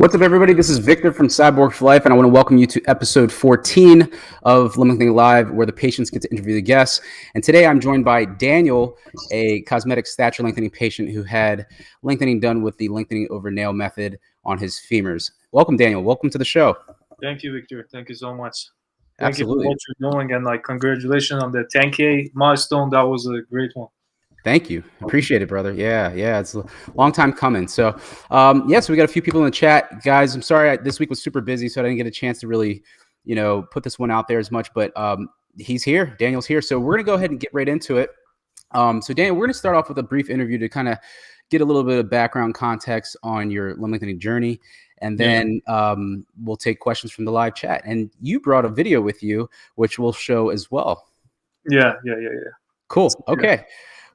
What's up, everybody? This is Victor from Cyborg for Life, and I want to welcome you to episode 14 of Lengthening Live, where the patients get to interview the guests. And today I'm joined by Daniel, a cosmetic stature lengthening patient who had lengthening done with the lengthening over nail method on his femurs. Welcome, Daniel. Welcome to the show. Thank you, Victor. Thank you so much. Thank Absolutely. You for what you're doing, and congratulations on the 10K milestone. That was a great one. Thank you. Appreciate it, brother. Yeah. It's a long time coming. So, so we got a few people in the chat. Guys, I'm sorry, this week was super busy, so I didn't get a chance to really, put this one out there as much, but he's here. Daniel's here. So we're going to go ahead and get right into it. So Daniel, we're going to start off with a brief interview to kind of get a little bit of background context on your limb lengthening journey. And then we'll take questions from the live chat. And you brought a video with you, which we'll show as well. Yeah. Cool. Okay. Yeah.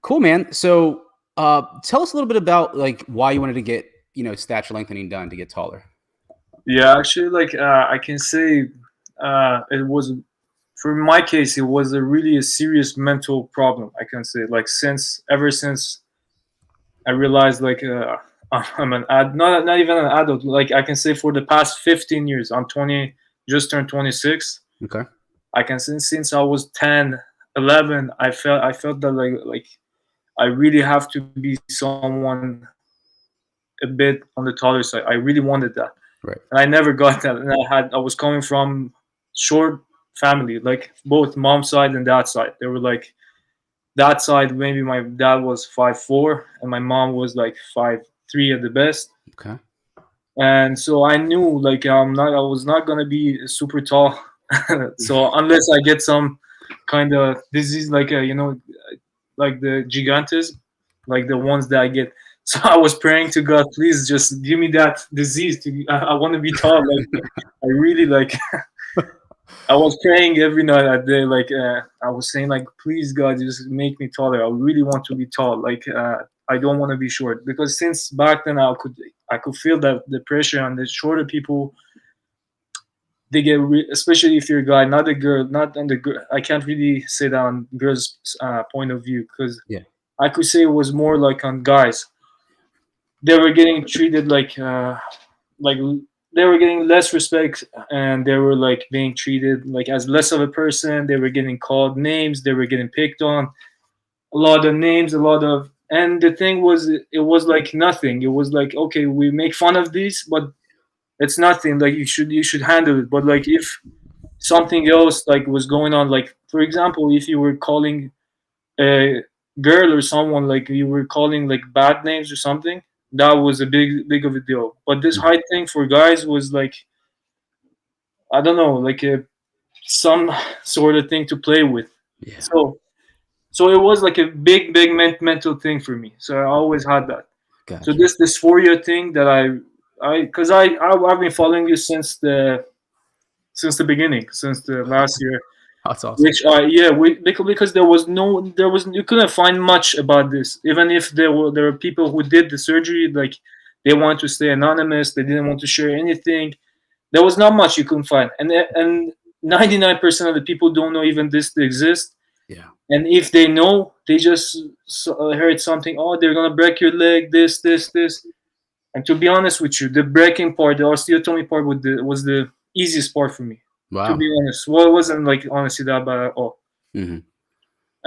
Cool, man. So tell us a little bit about why you wanted to get, stature lengthening done to get taller. Yeah, actually, I can say it was, for my case, it was a serious mental problem. I can say ever since I realized I'm not even an adult. I can say for the past 15 years, I'm 20, just turned 26. Okay. I can say since I was 10, 11, I felt that I really have to be someone a bit on the taller side. I really wanted that. Right. And I never got that. And I was coming from short family, both mom's side and dad's side. They were that side, maybe my dad was 5'4", and my mom was 5'3" at the best. Okay. And so I knew I was not gonna be super tall. So unless I get some kind of disease the gigantes, the ones that I get. So I was praying to God, please just give me that disease. I want to be tall. I really I was praying every night at day. I was saying please God, just make me taller. I really want to be tall. I don't want to be short, because since back then I could feel that the pressure on the shorter people. They get, especially if you're a guy, not a girl, not on the girl. I can't really say that on girls' point of view, because I could say it was more on guys. They were getting treated they were getting less respect, and they were being treated as less of a person. They were getting called names. They were getting picked on. A lot of names, and the thing was, it was nothing. It was okay, we make fun of these, but it's nothing. You should handle it. But if something else was going on, for example, if you were calling a girl or someone you were calling bad names or something, that was a big of a deal. But this height thing for guys was I don't know, some sort of thing to play with. Yeah. So it was a big mental thing for me. So I always had that. Gotcha. So this dysphoria thing that because I've been following you since the beginning, since the last year. That's awesome. Because you couldn't find much about this. Even if there were people who did the surgery, they wanted to stay anonymous, they didn't want to share anything. There was not much you couldn't find, and 99% of the people don't know even this exists. Yeah. And if they know, they just heard something. Oh, they're gonna break your leg. This. And to be honest with you, the breaking part, the osteotomy part, was the easiest part for me. Wow. To be honest, well, it wasn't honestly that bad at all. Mm-hmm.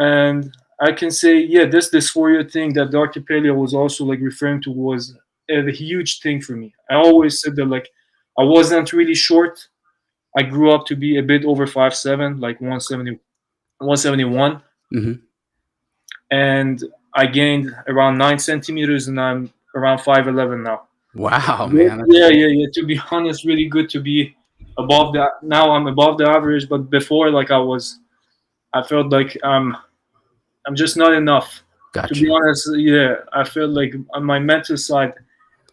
And I can say, this dysphoria thing that Dr. Paleo was also referring to was a huge thing for me. I always said that I wasn't really short. I grew up to be a bit over 5'7", 171. Mm-hmm. And I gained around 9 centimeters, and I'm around 5'11" now. Wow, man. Yeah. To be honest, really good to be above that. Now I'm above the average, but before I felt I'm just not enough. Gotcha. To be honest, I felt on my mental side,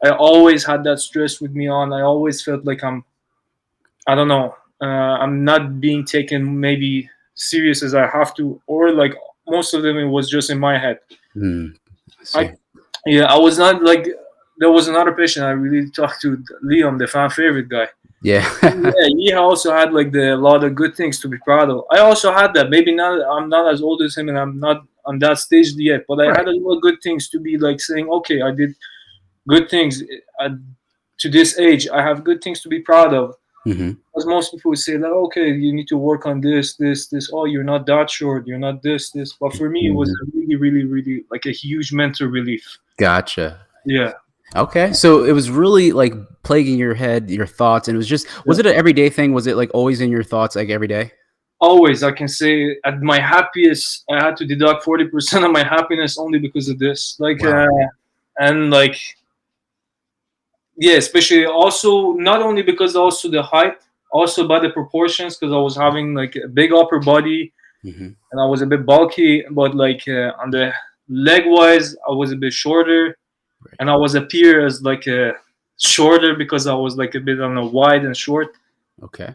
I always had that stress with me on. I always felt I don't know, I'm not being taken maybe serious as I have to, or most of them it was just in my head. I was not there was another patient I really talked to, Liam, the fan favorite guy. Yeah. He also had a lot of good things to be proud of. I also had that. Maybe not. I'm not as old as him, and I'm not on that stage yet. But I had a lot of good things to be saying, okay, I did good things. to this age, I have good things to be proud of. Mm-hmm. Because most people would say like, okay, you need to work on this. Oh, you're not that short. You're not this. But for me, it was a really, really, really like a huge mental relief. Gotcha. Yeah. Okay. So it was really like plaguing your head, your thoughts, and it was just, was it an everyday thing? Was it like always in your thoughts, like every day? Always, I can say at my happiest, I had to deduct 40% of my happiness only because of this. Like, Wow. and like, yeah, especially also not only because also the height, also about the proportions, because I was having like a big upper body Mm-hmm. and I was a bit bulky, but like on the leg wise, I was a bit shorter, Right. and I was appear as like a shorter because I was like a bit on a wide and short. Okay.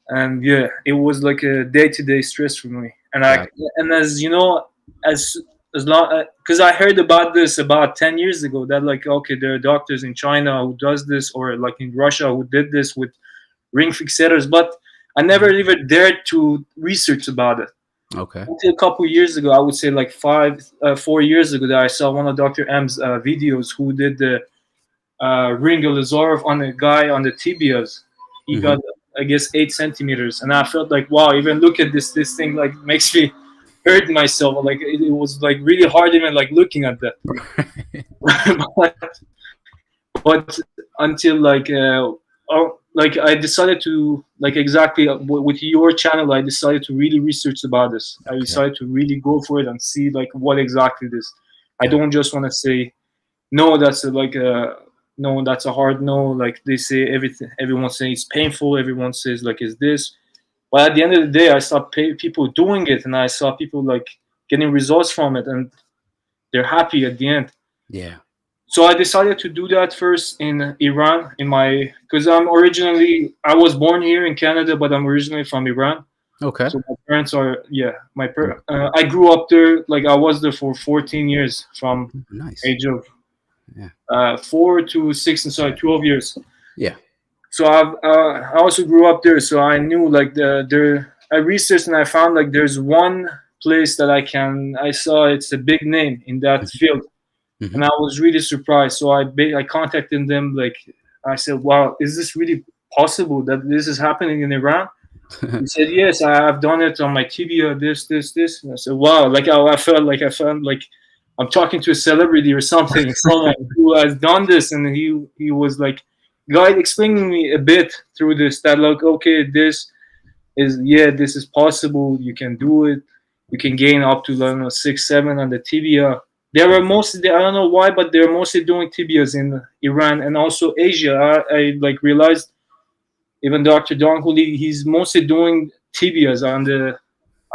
And yeah, it was like a day-to-day stress for me. And Got as you know, as long because I heard about this about 10 years ago, that like, okay, there are doctors in China who does this, or like in Russia who did this with ring fixators, but I never even dared to research about it Okay. until a couple years ago. I would say like 4 years ago, that I saw one of Dr. M's videos who did the ring Lazarov on a guy on the tibias. He got, I guess, 8 centimeters, and I felt like, wow, even look at this thing like makes me hurt myself. Like it was like really hard even like looking at that. but until like like I decided to, like, exactly with your channel, I decided to really research about this. I decided to really go for it and see like what exactly it is. I don't just want to say no, that's no, that's a hard no. Like they say everything, everyone says it's painful, everyone says like it's this. But at the end of the day, I saw people doing it, and I saw people like getting results from it, and they're happy at the end. Yeah. So I decided to do that first in Iran, because I was born here in Canada, but I'm originally from Iran. Okay. So my parents are, I grew up there. Like I was there for 14 years, from Nice. age of 4 to 6, and sorry, 12 years. Yeah. So I also grew up there, so I knew like I researched and I found like there's one place that I saw it's a big name in that field, and I was really surprised. So I contacted them. Like I said, wow, is this really possible that this is happening in Iran? He said, yes, I've done it on my tibia, this. And I said, wow, like I felt like I'm talking to a celebrity or something, someone who has done this. And he was like, guide explaining me a bit through this, that like, okay, this is possible. You can do it. You can gain up to, I don't know, 6, 7 on the tibia. They were mostly, I don't know why, but they're mostly doing tibias in Iran and also Asia. I like realized even Dr. Donghuli, he's mostly doing tibias on the.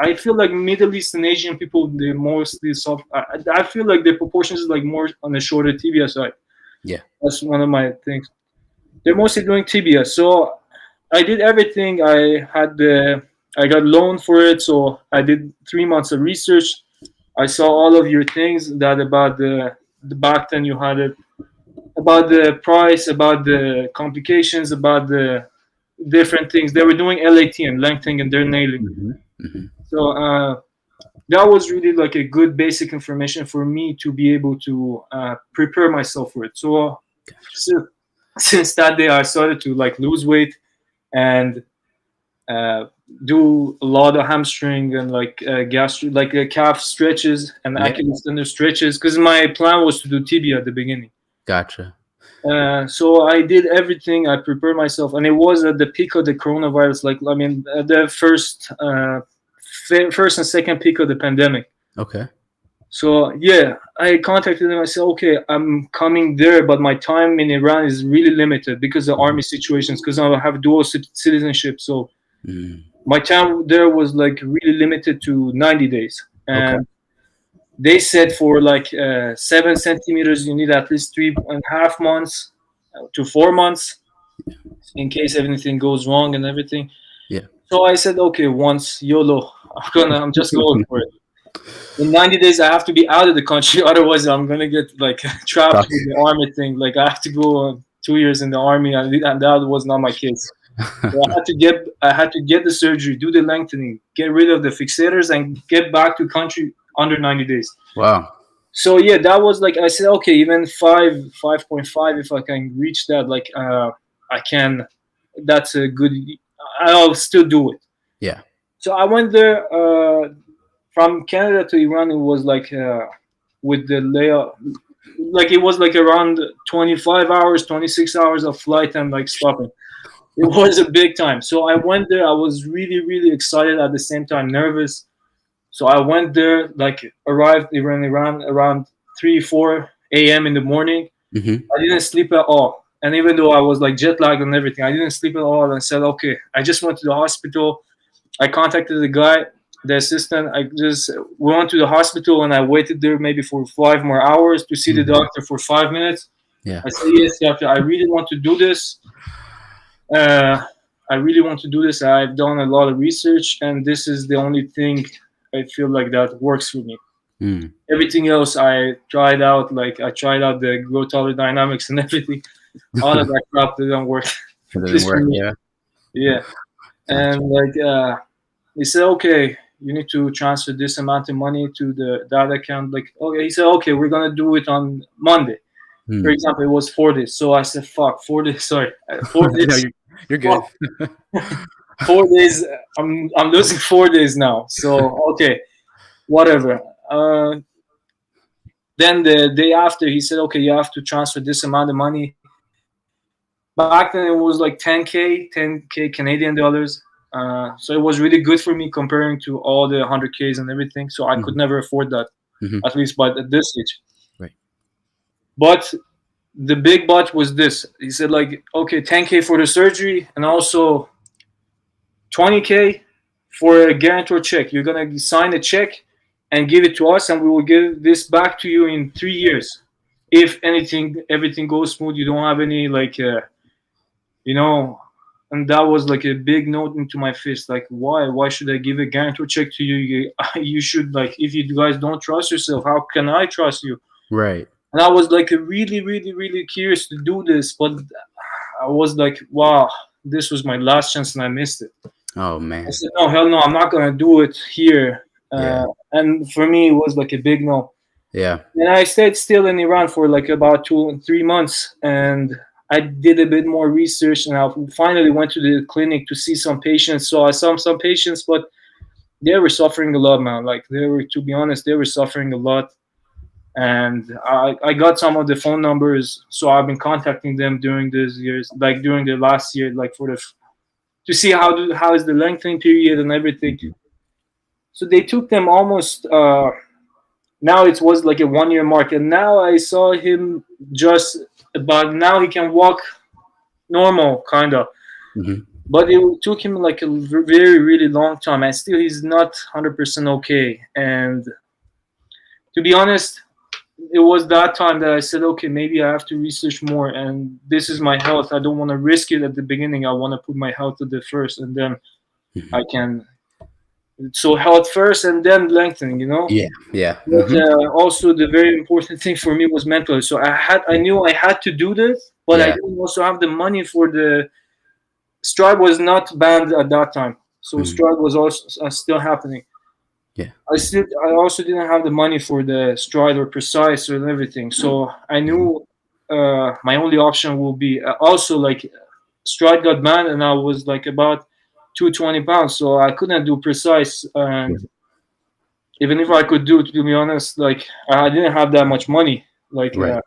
I feel like Middle East and Asian people, they're mostly soft. I feel like the proportions is like more on the shorter tibia side. Yeah. That's one of my things. They're mostly doing tibia. So I did everything. I got loan for it. So I did 3 months of research. I saw all of your things that about the back then you had it, about the price, about the complications, about the different things. They were doing LAT and lengthening and they're nailing. So that was really like a good basic information for me to be able to prepare myself for it. So since that day, I started to like lose weight and do a lot of hamstring and like calf stretches and Achilles tendon stretches, because my plan was to do tibia at the beginning. Gotcha. So I did everything. I prepared myself, and it was at the peak of the coronavirus. Like I mean, the first and second peak of the pandemic. Okay. So yeah, I contacted them. I said, okay, I'm coming there, but my time in Iran is really limited because of army situations. Because I have dual citizenship, so my time there was like really limited to 90 days. And they said for like 7 centimeters, you need at least 3.5 months to 4 months in case anything goes wrong and everything. Yeah. So I said, okay, once YOLO, I'm just going for it. In 90 days, I have to be out of the country. Otherwise, I'm going to get like trapped with the army thing. Like I have to go 2 years in the army, and that was not my case. So I had to get the surgery, do the lengthening, get rid of the fixators, and get back to country under 90 days. Wow. So yeah, that was like, I said, okay, even 5.5, if I can reach that, like I can, that's a good, I'll still do it. Yeah. So I went there from Canada to Iran. It was like with the layout, like it was like around 25 hours, 26 hours of flight and like stopping. It was a big time. So I went there. I was really, really excited, at the same time nervous. So I went there, like arrived in Iran around 3, 4 a.m. in the morning. Hmm. I didn't sleep at all. And even though I was like jet lagged and everything, I didn't sleep at all, and said, okay, I just went to the hospital. I contacted the guy, the assistant. I just went to the hospital and I waited there maybe for 5 more hours to see the Hmm. doctor for 5 minutes. Yeah. I said, yes, doctor, I really want to do this. Uh, I really want to do this. I've done a lot of research, and this is the only thing I feel like that works for me. Mm. Everything else I tried out, like I tried out the growth dynamics and everything. All of that crap didn't work. It doesn't Just for work. me. Yeah. Yeah. Gotcha. And like he said, okay, you need to transfer this amount of money to that account. Like, okay, he said, okay, we're gonna do it on Monday. For Mm. example, it was 4 days. So I said, fuck, 4 days. Sorry, four No, days. you're good. Fuck, 4 days. I'm losing 4 days now. So okay, whatever. Then the day after, he said, okay, you have to transfer this amount of money. Back then, it was like 10K Canadian dollars. So it was really good for me comparing to all the 100Ks and everything. So I could Hmm. never afford that, Hmm. at least by at this age. Right. But the big but was this. He said, like, okay, 10K for the surgery and also 20K for a guarantor check. You're going to sign a check and give it to us, and we will give this back to you in 3 years. If everything goes smooth, you don't have any, like, you know, and that was like a big note into my fist. Like, why should I give a guarantor check to you? You should, like, if you guys don't trust yourself, how can I trust you? Right. And I was like really, really, really curious to do this, but I was like, wow, this was my last chance and I missed it. Oh I man. said, no, hell no, I'm not gonna do it here. Yeah. And for me, it was like a big no. Yeah. And I stayed still in Iran for like about 2 3 months, and I did a bit more research, and I finally went to the clinic to see some patients. So I saw some patients, but they were suffering a lot, man. Like, they were, to be honest, they were suffering a lot. And I got some of the phone numbers, so I've been contacting them during these years, like during the last year, like for the to see how is the lengthening period and everything. Mhm. So they took them almost. Now it was like a 1 year mark, and now I saw him just about, now he can walk normal, kind of. Mhm. But it took him like a very really long time, and still he's not 100% okay. And to be honest, it was that time that I said, okay, maybe I have to research more. And this is my health. I don't want to risk it at the beginning. I want to put my health at the first, and then Mhm. I can. So health first, and then lengthening. Yeah. Yeah. But Hmm. also the very important thing for me was mental. So I knew I had to do this, but I Yeah. didn't also have the money for the strike was not banned at that time. So Hmm. strike was also still happening. Yeah. I also didn't have the money for the stride or precise or everything. So I Hmm. knew my only option will be also like stride got banned, and I was like about 220 pounds, so I couldn't do precise. And even if I could do, to be honest, like I didn't have that much money, like Right.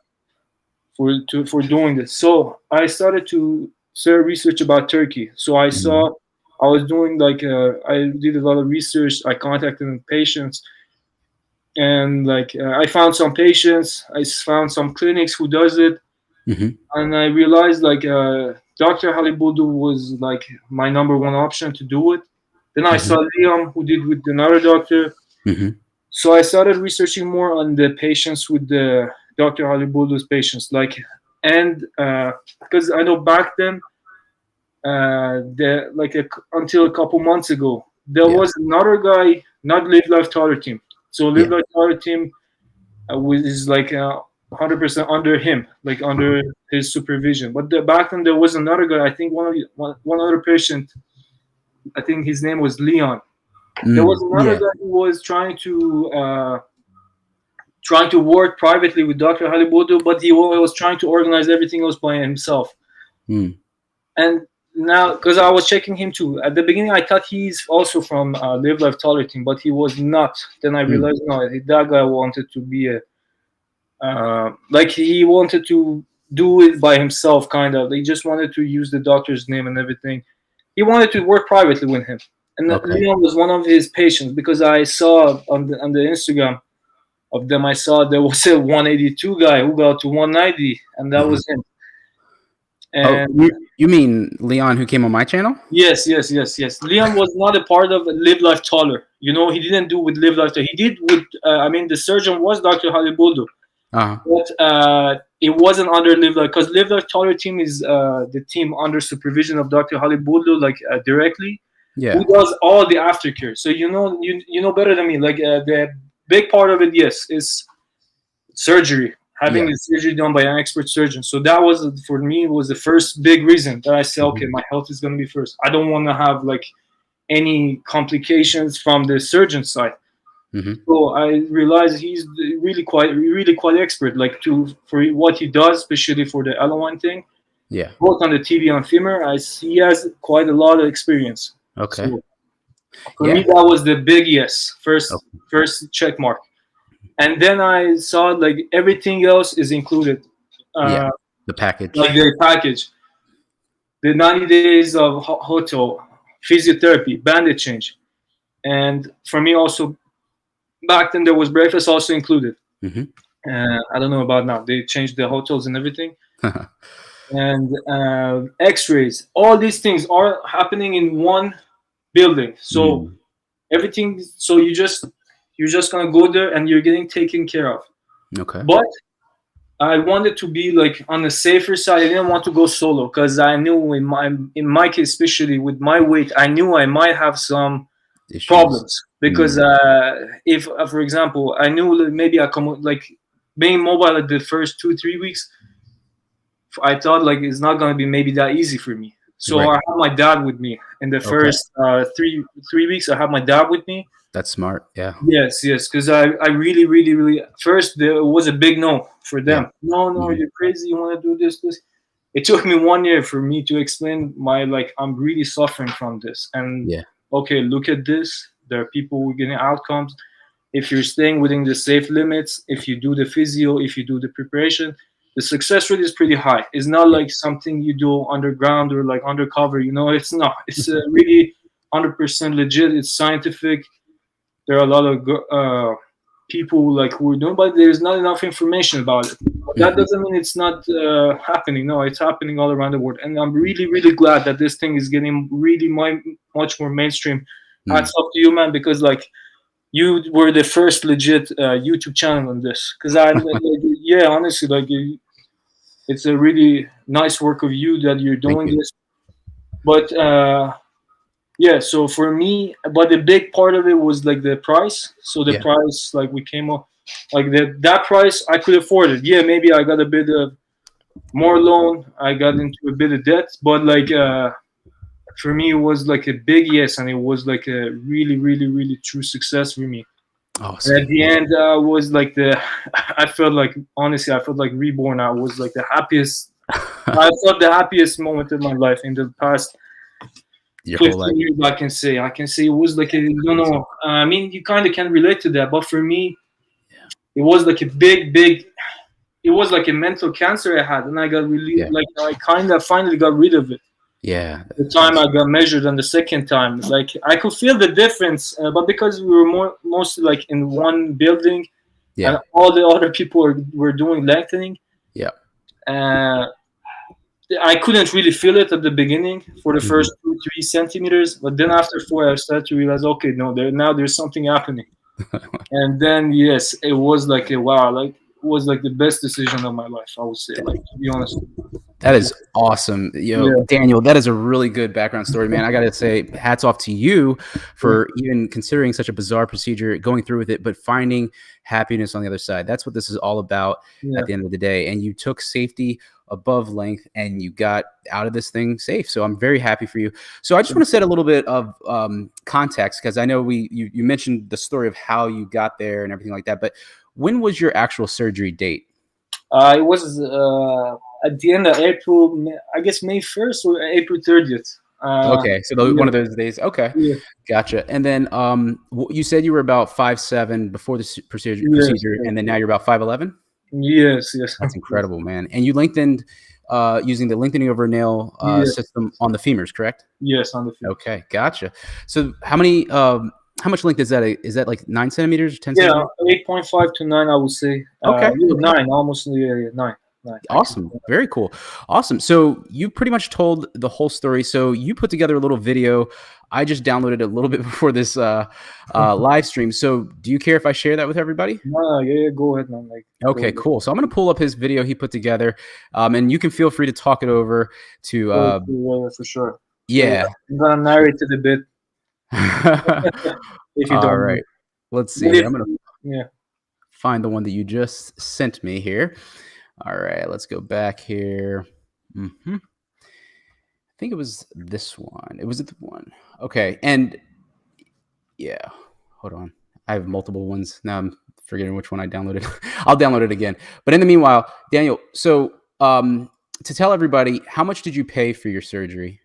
for doing this. So I started to start research about Turkey. So I Hmm. saw I was doing like I did a lot of research. I contacted patients, and like I found some patients. I found some clinics who does it, Hmm. and I realized like Dr. Halibudu was like my number one option to do it. Then I Hmm. saw Liam who did with another doctor. Hmm. So I started researching more on the patients with the Dr. Halibudu's patients, like, and because I know back then, the like until a couple months ago, there Yeah. was another guy, not Live Life Taller Team. So Live Yeah. Life Taller Team is like 100% under him, like under his supervision. But back then there was another guy. I think one other patient. I think his name was Leon. There was Mm. another Yeah. guy who was trying to trying to work privately with Dr. Halibudu, but he was trying to organize everything else by himself. Mm. And now, because I was checking him too, at the beginning I thought he's also from Live Life Taller team, but he was not. Then I realized no, that guy wanted to be a like he wanted to do it by himself, kind of. He just wanted to use the doctor's name and everything. He wanted to work privately with him, and Leon was one of his patients, because I saw on the Instagram of them, I saw there was a 182 guy who got to 190, and that was him. And you mean Leon, who came on my channel? Yes. Leon was not a part of Live Life Taller. You know, he didn't do with Live Life Taller. He did with, I mean, the surgeon was Dr. Halibudu. But it wasn't under Live Life, because Live Life Taller team is the team under supervision of Dr. Halibudu, like directly. Yeah. Who does all the aftercare. So you know better than me. Like the big part of it, yes, is surgery. Having the surgery done by an expert surgeon. So that was, for me, was the first big reason that I said, okay, my health is going to be first. I don't want to have like any complications from the surgeon side. So I realized he's really quite expert, like for what he does, especially for the LON thing. Yeah. Both on the tibia and femur, he has quite a lot of experience. Okay. So for me, that was the big yes, first check mark. And then I saw like everything else is included. The package. Like the package. The 90 days of hotel, physiotherapy, bandage change. And for me also, back then there was breakfast also included. I don't know about now. They changed the hotels and everything. And x-rays. All these things are happening in one building. So everything, so you're just gonna go there and you're getting taken care of. Okay. But I wanted to be like on the safer side. I didn't want to go solo, because I knew in my case, especially with my weight, I knew I might have some issues, problems. Because if, for example, I knew maybe I come like being mobile at the first 2-3 weeks, I thought like it's not gonna be maybe that easy for me. So I had my dad with me in the first 3 weeks. I had my dad with me. That's smart. Yeah. Yes, because I really first there was a big no for them. No, you're crazy. You want to do this. It took me 1 year for me to explain I'm really suffering from this. And okay, look at this. There are people who are getting outcomes. If you're staying within the safe limits, if you do the physio, if you do the preparation, the success rate is pretty high. It's not like something you do underground or like undercover. You know, it's not. It's really 100% legit. It's scientific. There are a lot of people like who are doing, but there's not enough information about it. That doesn't mean it's not happening. No, it's happening all around the world, and I'm really glad that this thing is getting really much more mainstream. Hats off to you, man, because like you were the first legit YouTube channel on this. Because honestly, like it's a really nice work of you that you're doing this. But so for me, but the big part of it was like the price. So the price, like we came up, like that price, I could afford it. Yeah, maybe I got a bit of more loan. I got into a bit of debt, but like for me, it was like a big yes, and it was like a really true success for me. Awesome. And at the end, was like I felt like reborn. I was like the happiest. I felt the happiest moment of my life in the past. Your whole life. Years, I can say it was like I mean, you kind of can relate to that, but for me, it was like a big. It was like a mental cancer I had, and I got really I kind of finally got rid of it. Yeah. The time I got measured and the second time, like I could feel the difference, but because we were mostly like in one building, and all the other people were doing lengthening. Yeah. I couldn't really feel it at the beginning for the first 2-3 centimeters, but then after 4, I started to realize, okay, no, there's something happening. And then yes, it was like a wow, like it was like the best decision of my life, I would say, like, to be honest. That is awesome. Daniel, that is a really good background story, man. I got to say hats off to you for even considering such a bizarre procedure, going through with it, but finding happiness on the other side. That's what this is all about at the end of the day. And you took safety above length and you got out of this thing safe. So I'm very happy for you. So I just want to set a little bit of context, because I know you mentioned the story of how you got there and everything like that, but when was your actual surgery date? It was at the end of April, I guess May 1st or April 30th. Okay, so Yeah, one of those days. Okay, yeah, gotcha. And then you said you were about 5'7" before the procedure, yes, and then now you're about 5'11". yes, yes, That's incredible, man. And you lengthened using the lengthening over nail yes, system on the femurs, correct? yes, on the field. Okay, gotcha. So how much length is that? Is that like 9 centimeters, 10 Yeah, centimeters? 8.5 to 9, I would say. Okay, Yeah, okay. 9, almost, yeah, 9, 9, actually. Awesome. Very cool. Awesome. So you pretty much told the whole story. So you put together a little video. I just downloaded a little bit before this live stream. So do you care if I share that with everybody? No, yeah, go ahead, man. Like, go Okay, ahead. cool. So I'm going to pull up his video he put together, and you can feel free to talk it over to, Yeah, for sure. So yeah. I'm gonna narrate it a bit if you All don't mind. right. Let's see But here. if, I'm going to yeah, find the one that you just sent me here. All right. Let's go back here. I think it was this one. It was the one. Okay. And yeah, hold on. I have multiple ones. Now I'm forgetting which one I downloaded. I'll download it again. But in the meanwhile, Daniel, so to tell everybody, how much did you pay for your surgery?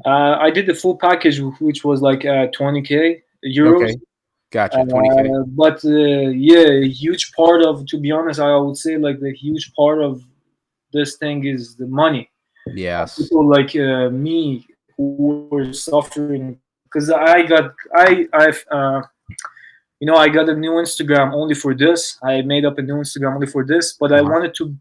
I did the full package, which was like 20K euros. Okay. Gotcha. 20K. But yeah, a huge part of, to be honest, I would say like the huge part of this thing is the money. Yes. People like me who were suffering, because I've I got a new Instagram only for this. I made up a new Instagram only for this, but I wanted to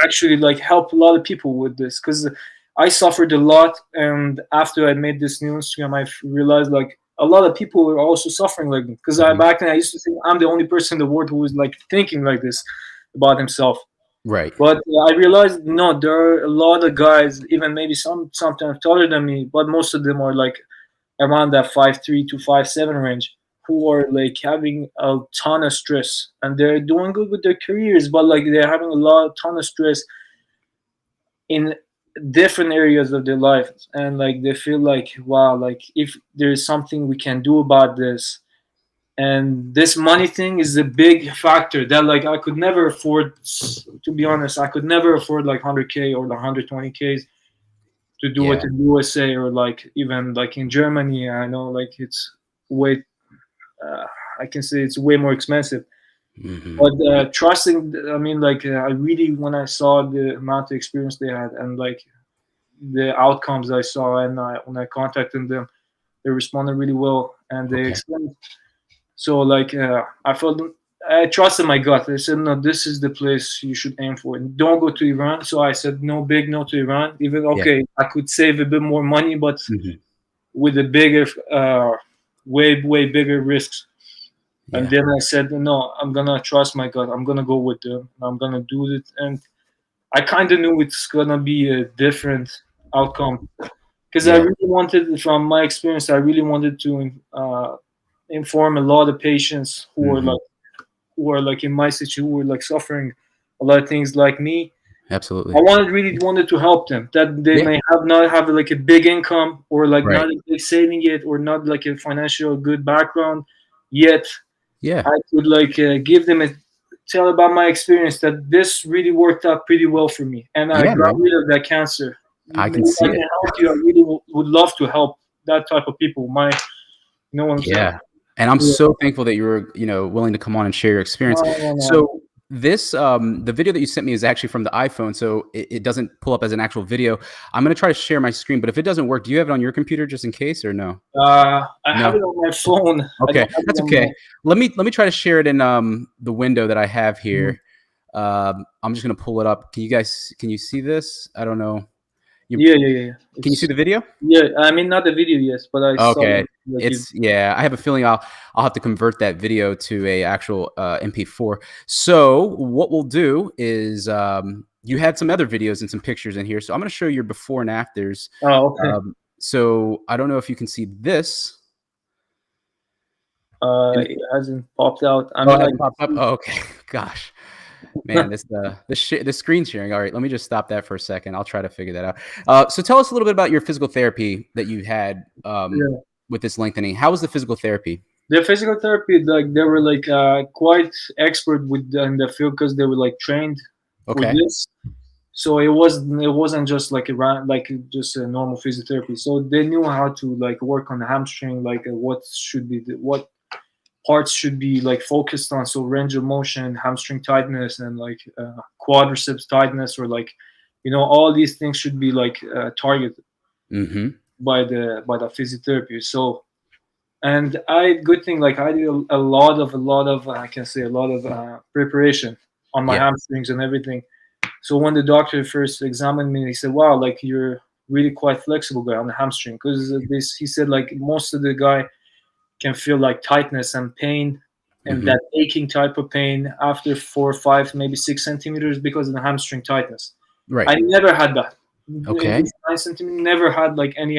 actually like help a lot of people with this because I suffered a lot, and after I made this new Instagram, I realized like a lot of people were also suffering like me. Because back then I used to think I'm the only person in the world who was like thinking like this about himself. Right. But I realized no, there are a lot of guys, even maybe sometimes taller than me, but most of them are like around that 5'3" to 5'7" range, who are like having a ton of stress, and they're doing good with their careers, but like they're having a ton of stress in different areas of their life, and like they feel like wow, like if there's something we can do about this. And this money thing is a big factor that like I could never afford, to be honest. I could never afford like 100K or 120K to do it in USA or like even like in Germany. I know like it's way I can say it's way more expensive. But trusting, I mean, like I really, when I saw the amount of experience they had and like the outcomes I saw, and when I contacted them, they responded really well and they explained. So like I trusted my gut. I said no, this is the place you should aim for. And don't go to Iran. So I said no, big no to Iran. Even I could save a bit more money, but with a bigger, way bigger risks. And then I said, no, I'm going to trust my gut. I'm going to go with them. I'm going to do it. And I kind of knew it's going to be a different outcome. Because I really wanted, from my experience, I really wanted to inform a lot of patients who are like in my situation, who were like suffering a lot of things like me. Absolutely. I really wanted to help them, that they may not have like a big income or like not a big saving yet, or not like a financial good background yet. I could like give them tell about my experience, that this really worked out pretty well for me, and I got rid of that cancer. I can see it. Help you. I really would love to help that type of people. What I'm saying? And I'm so thankful that you were, willing to come on and share your experience. No. So this, the video that you sent me is actually from the iPhone, so it doesn't pull up as an actual video. I'm going to try to share my screen, but if it doesn't work, do you have it on your computer just in case, or no? I have it on my phone. Okay, that's okay. Let me try to share it in the window that I have here. I'm just going to pull it up. Can you see this? I don't know. Yeah. Can you see the video? Yeah, I mean not the video, yes, but I saw it. I have a feeling I'll have to convert that video to a actual MP4. So what we'll do is you had some other videos and some pictures in here, so I'm going to show your before and afters. Oh, okay. So I don't know if you can see this. It hasn't popped out. It hasn't popped up. Oh, okay. Gosh. Man, this screen sharing. All right, let me just stop that for a second. I'll try to figure that out. So tell us a little bit about your physical therapy that you had with this lengthening. How was the physical therapy? The physical therapy, like they were like quite expert with in the field because they were like trained for Okay. this. So it wasn't just like like just a normal physiotherapy. So they knew how to like work on the hamstring, like what should be what parts should be like focused on. So range of motion, hamstring tightness, and like quadriceps tightness, or like all these things should be like targeted Mm-hmm. by the physiotherapy. So, and I good thing, like I did a lot of I can say a lot of preparation on my Yeah. hamstrings and everything. So when the doctor first examined me, he said, "Wow, like you're really quite flexible guy on the hamstring." Because this, he said, like most of the guy can feel like tightness and pain and Mm-hmm. that aching type of pain after 4 or 5, maybe 6 centimeters because of the hamstring tightness. Right. I never had that. In Okay. this 9 centimeter, never had like any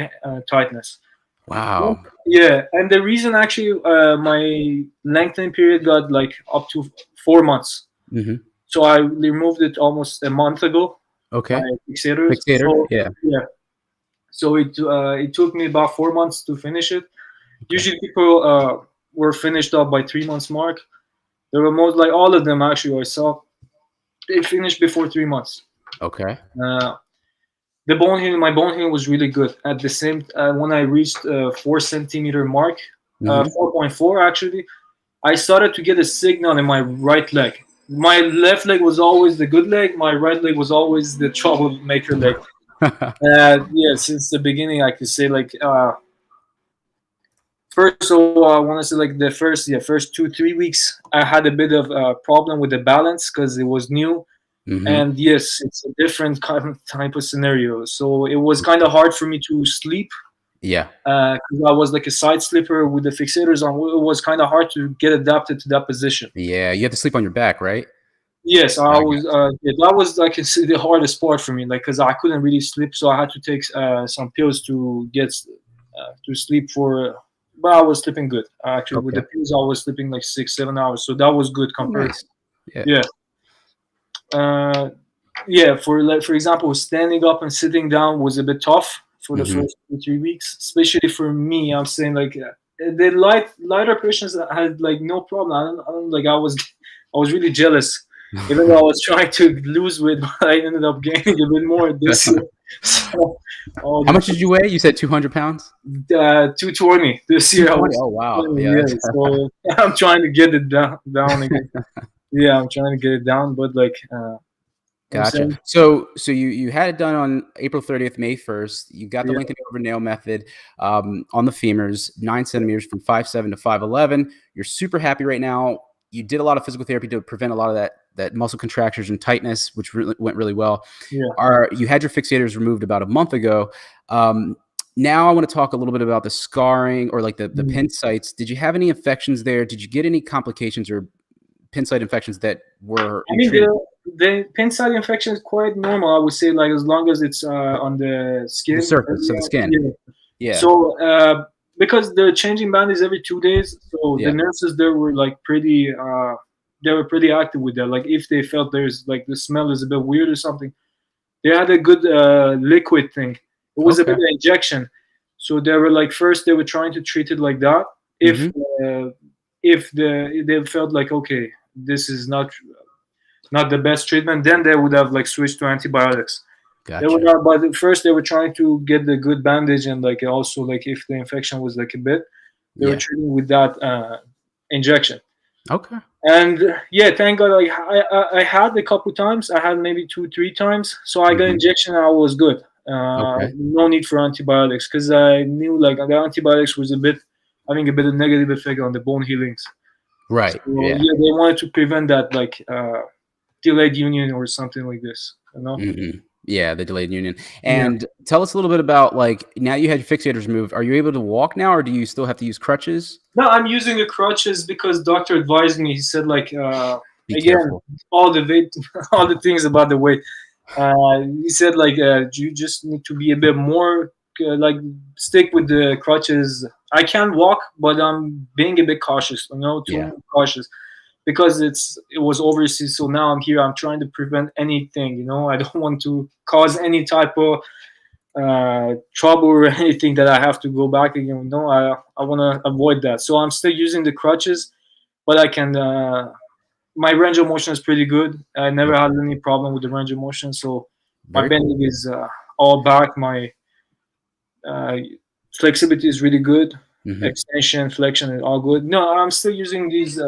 tightness. Wow. Yeah, and the reason actually my lengthening period got like up to 4 months. Mm-hmm. So I removed it almost a month ago, my Okay. fixators. Fixator. So Yeah. yeah, so it took me about 4 months to finish it. Okay. Usually people were finished up by 3 months mark. There were most like all of them actually I saw they finished before 3 months. Okay. Uh, the bone healing, my bone healing was really good. At the same when I reached 4 centimeter mark, Mm-hmm. 4.4 actually, I started to get a signal in my right leg. My left leg was always the good leg. My right leg was always the troublemaker leg. Yeah, since the beginning, I could say like first. So I want to say like the first 2 3 weeks, I had a bit of a problem with the balance because it was new, Mm-hmm. and yes, it's a different kind of type of scenario. So it was kind of hard for me to sleep Yeah. because I was like a side slipper with the fixators on. It was kind of hard to get adapted to that position. Yeah. You have to sleep on your back, right? Yes, I I was. got Yeah, that was like the hardest part for me, like because I couldn't really sleep, so I had to take some pills to get to sleep for. But I was sleeping good. you. Actually, with the Okay. pills, I was sleeping like 6 7 hours, so that was good Oh, compared. nice. Yeah. Yeah, uh, yeah. For like for example, standing up and sitting down was a bit tough for the Mm-hmm. first 2 3 weeks, especially for me. I'm saying like the lighter patients had like no problem. I don't like I was really jealous. Even though I was trying to lose weight, but I ended up gaining a bit more this year. So, all How the much did you weigh? You said 200 pounds? 220 this year. I 220. was Oh, wow. Yeah. 220, yeah. So I'm trying to get it down again. Yeah, I'm trying to get it down, but like I'm Gotcha. saying, So you had it done on April 30th, May 1st. You got the yeah, lengthening over nail method on the femurs, 9 centimeters from 5'7" to 5'11". You're super happy right now. You did a lot of physical therapy to prevent a lot of that muscle contractures and tightness, which really went really well. yeah. You had your fixators removed about a month ago. Now I want to talk a little bit about the scarring or like the Mm. pin sites. Did you have any infections there? Did you get any complications or pin site infections that were I mean, treated? the pin site infection is quite normal. I would say, like as long as it's on the The skin surface of the area. skin. Yeah. Yeah. So because they're changing bandages every 2 days, so the Yeah. nurses there were like pretty. They were pretty active with that. Like if they felt there's like the smell is a bit weird or something, they had a good liquid thing. It was a bit Okay. of injection. So they were like first they were trying to treat it like that. If Mhm. they felt like okay, this is not the best treatment, then they would have like switched to antibiotics. They were Gotcha. not, but at first they were trying to get the good bandage and like also like if the infection was like a bit, they were Yeah. treating with that injection. Okay. And yeah, thank God, like I had a couple times. I had maybe 2 3 times. So I got Mhm. injection. And I was good. Okay. No need for antibiotics because I knew like the antibiotics was a bit having a bit of negative effect on the bone healings. So Right. Yeah. yeah, they wanted to prevent that like delayed union or something like this. You know. Mhm. Yeah, the delayed union. Yeah. And tell us a little bit about, like, now you had your fixators removed. Are you able to walk now, or do you still have to use crutches? No, I'm using the crutches because doctor advised me. He said like Be again careful. all the weight, all the things about the weight. He said like you just need to be a bit more like stick with the crutches. I can walk, but I'm being a bit cautious. You know, Yeah. too cautious because it was overseas. So now I'm here. I'm trying to prevent anything. You know, I don't want to cause any type of trouble or anything that I have to go back again. No, I want to avoid that. So I'm still using the crutches, but I can. My range of motion is pretty good. I never had any problem with the range of motion. So my bending is all back. My flexibility is really good. Extension, flexion is all good. No, I'm still using these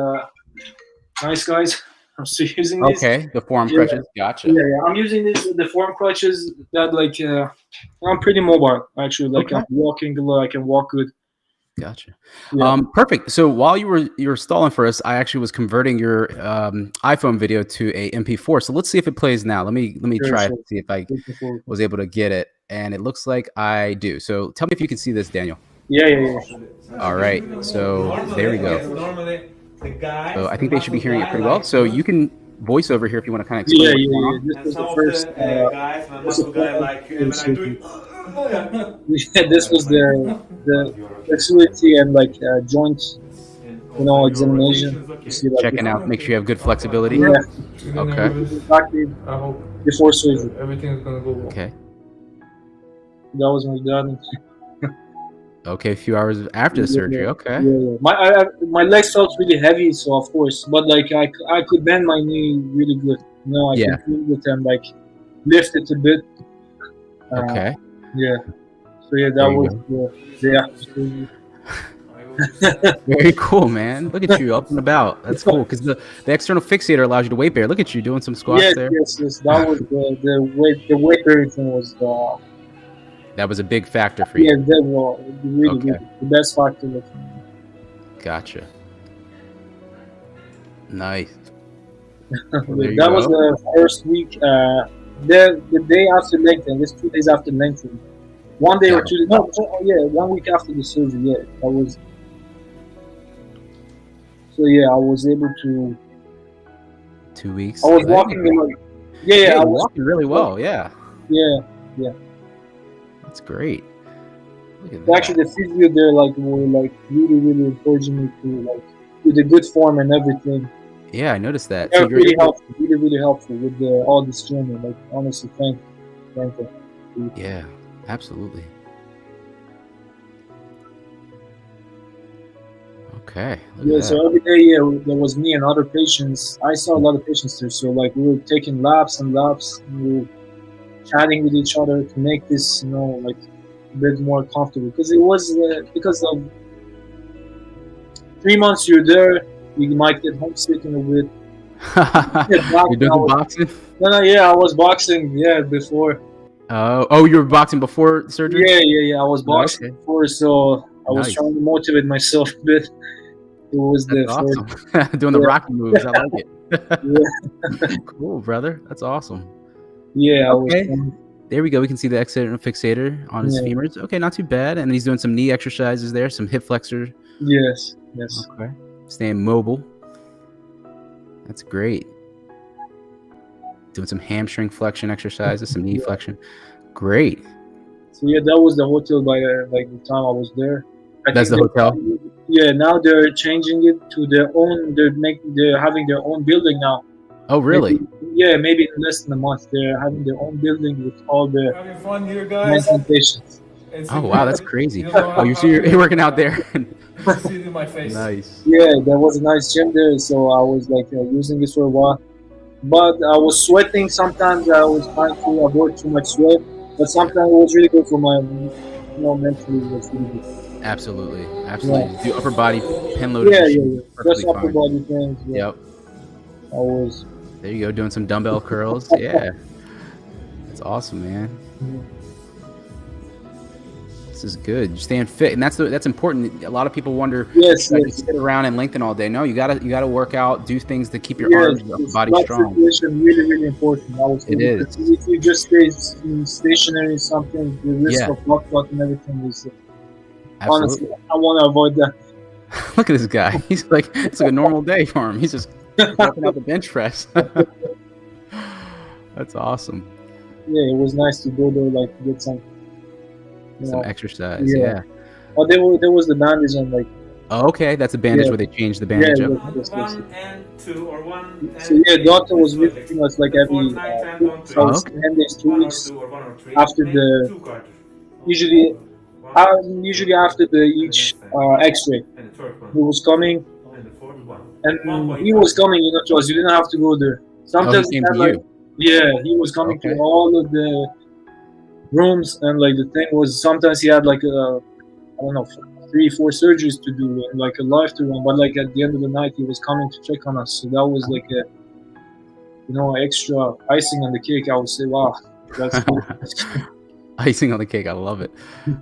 nice guys. I'm still using these. Okay, the forearm crutches. Gotcha. Yeah, I'm using the forearm crutches that like I'm pretty mobile actually. Like I'm walking a lot. I can walk good. Gotcha. Yeah. Perfect. So while you were stalling for us, I actually was converting your iPhone video to a MP4. So let's see if it plays now. Let me try to see if I was able to get it, and it looks like I do. So tell me if you can see this, Daniel. Yeah. All right. So there we go. So I think they should be hearing it pretty well. So you can voice over here if you want to kind of explain. Yeah. This was the first. This was the flexibility and like joint, examination. You see, like, checking out, make sure you have good flexibility. Yeah. Okay. Exactly. Before surgery. Everything's gonna go well. Okay. That was my dad. Okay, a few hours after the surgery. Okay. Yeah. My legs felt really heavy, so of course, but like I could bend my knee really good. I could move it and like lift it a bit. Okay. Yeah. So yeah, that was the after surgery. Very cool, man. Look at you up and about. That's cool because the external fixator allows you to weight bear. Look at you doing some squats there. Yes. That was the weight bearing thing was. That was a big factor for you. Yeah, that was really the best factor. Gotcha. Nice. That was the first week. The day after lengthen. This 2 days after lengthen. 1 day or 2 days. No, 1 week after the surgery. Yeah, that was. So yeah, I was able to. 2 weeks. I was walking. I was walking really well. Yeah. Yeah. That's great. Actually, the physio there were really encouraging me to like with a good form and everything. Yeah, I noticed that. They're really helpful with all this journey. Like honestly, thank you. Yeah, absolutely. Okay. So every day, there was me and other patients. I saw a lot of patients there. So like we were taking laps and laps. And we were chatting with each other to make this, like a bit more comfortable. Because it was because of 3 months you're there, you might get homesick in a bit. You're doing boxing? No, I was boxing, before. Oh, you were boxing before surgery? Yeah, I was boxing before, so I was trying to motivate myself a bit. It was awesome. Doing the Rocky moves, I like it. Cool, brother. That's awesome. Yeah. Okay. There we go. We can see the external fixator on his femurs. Okay, not too bad. And he's doing some knee exercises there, some hip flexor. Yes. Okay. Staying mobile. That's great. Doing some hamstring flexion exercises, some knee flexion. Great. So that was the hotel by the time I was there. That's the hotel? Yeah, now they're changing it to their own. They're having their own building now. Oh, really? Maybe in less than a month. They're having their own building with all the having fun here, guys. Patients. Oh wow, that's crazy. Oh, you're working out there. See it in my face. Nice. Yeah, there was a nice gym there, so I was using it for a while. But I was sweating sometimes. I was trying to avoid too much sweat, but sometimes it was really good for my, mentally. It was really good. Absolutely. Do upper body pin loading. Yeah. Just upper body things. Yeah. Yep. I was. There you go, doing some dumbbell curls. Yeah. That's awesome, man. This is good. You're staying fit, and that's important. A lot of people wonder, yes. sit around and lengthen all day. No, you gotta work out, do things to keep your arms, body strong. Really important. It is. If you just stay stationary, something, the risk of blood clot and everything is. Honestly, I want to avoid that. Look at this guy. He's like, it's like a normal day for him. He's just working out the bench press. That's awesome. Yeah, it was nice to go there, get some exercise. Yeah. Oh, there was the bandage and Oh, okay, that's a bandage where they changed the bandage up. 1 and 2 or 1. So doctor was visiting us every 10 days, 2 weeks after the Usually, usually after the each X-ray, And the third one. he was coming, And the fourth one. and he was coming, to us. You didn't have to go there. Oh, Sometimes he came had, to like, you. yeah, he was coming to Okay. all of the rooms, and like the thing was, sometimes he had like I don't know, 3-4 surgeries to do and like a life to run. But like at the end of the night, he was coming to check on us. So that was like a, extra icing on the cake. I would say, wow, that's good. Icing on the cake. I love it.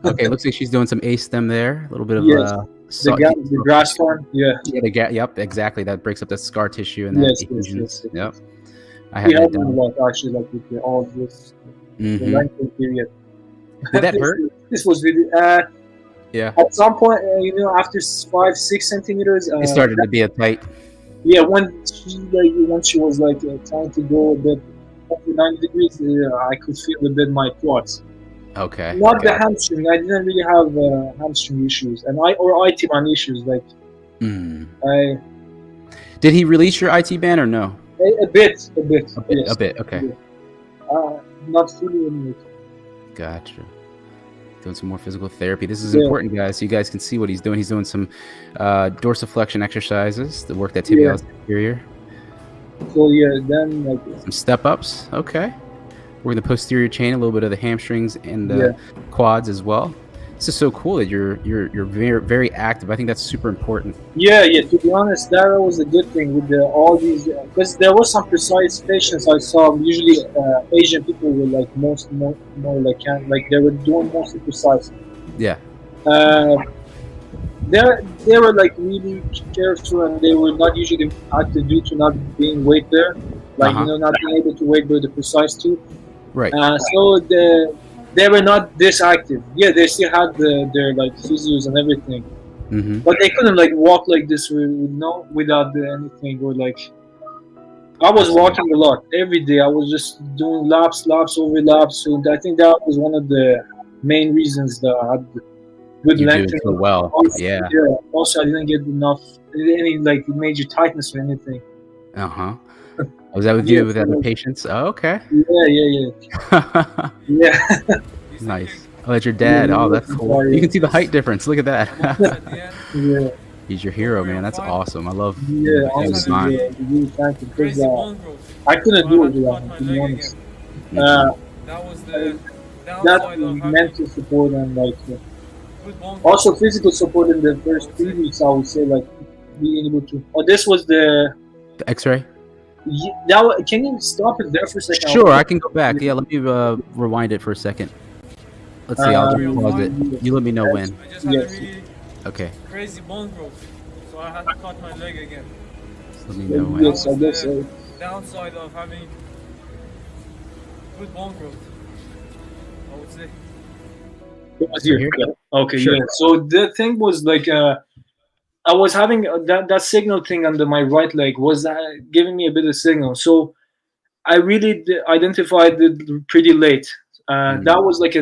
Okay, looks like she's doing some A-stem there. A little bit of Yes. The grass one, yeah. Yeah, yep, exactly. That breaks up the scar tissue and that Yes, adhesions. yes. Yep. I He had that helped me a done. lot actually, like with all this, the Mhm. lengthening period. Did that hurt? This was really. Yeah. At some point, after 5-6 centimeters, It started to be a tight. yeah, when she was like trying to go a bit over 90 degrees, I could feel a bit my quads. Okay. Not the got it. hamstring. I didn't really have hamstring issues, and IT band issues. Like Mm. I Did he release your IT ban or no? a bit. A bit. Yes. A bit. Okay. Not fully anymore. Gotcha. Doing some more physical therapy. This is Yeah. important, guys. So you guys can see what he's doing. He's doing some dorsiflexion exercises to work that tibialis superior. So yeah, then like Some step ups. Okay. Working the posterior chain, a little bit of the hamstrings and the quads as well. This is so cool that you're very, very active. I think that's super important. yeah. To be honest, that was a good thing with all these, because there was some precise patients I saw. Usually, Asian people were like more like they were doing mostly precise. Yeah. They were like really careful, and they were not usually active due to not being weight bear, like not being able to weight bear the precise too. Right. So they were not this active. Yeah, they still had their like physios and everything, Mm-hmm. but they couldn't like walk like this without anything, or like I was walking a lot every day. I was just doing laps over laps. So I think that was one of the main reasons that I had good You're doing lengthening. so well. Also, Yeah. Also, I didn't get enough any like major tightness or anything. Uh huh. Was that with you with other patients? Oh, okay. Yeah. Nice. Oh, that's your dad. Oh, that's cool. You can see the height difference. Look at that. Yeah. He's your hero, man. That's awesome. I love. Yeah, his honestly, mind. really thank you, because Crazy bone growth. I couldn't So do I it had to without cut him, my to be leg honest. again. That was the That downside of having mental support and like good bone growth. also physical support in the first 3 weeks, I would say, like being able to. Oh, this was the. The X-ray. Can you stop it there for a second? Sure, I can go back. Yeah, let me rewind it for a second. Let's see. I'll just pause it. You let me know when. I just had Yes. a really Okay. crazy bone growth. So I had to cut my leg again. Just let me know when. Yes, I guess so. Downside of having good bone growth, I would say. It was here. Here? Yeah. Okay, Sure. yeah. So the thing was like I was having that signal thing under my right leg was giving me a bit of signal. So I really identified it pretty late. That was like a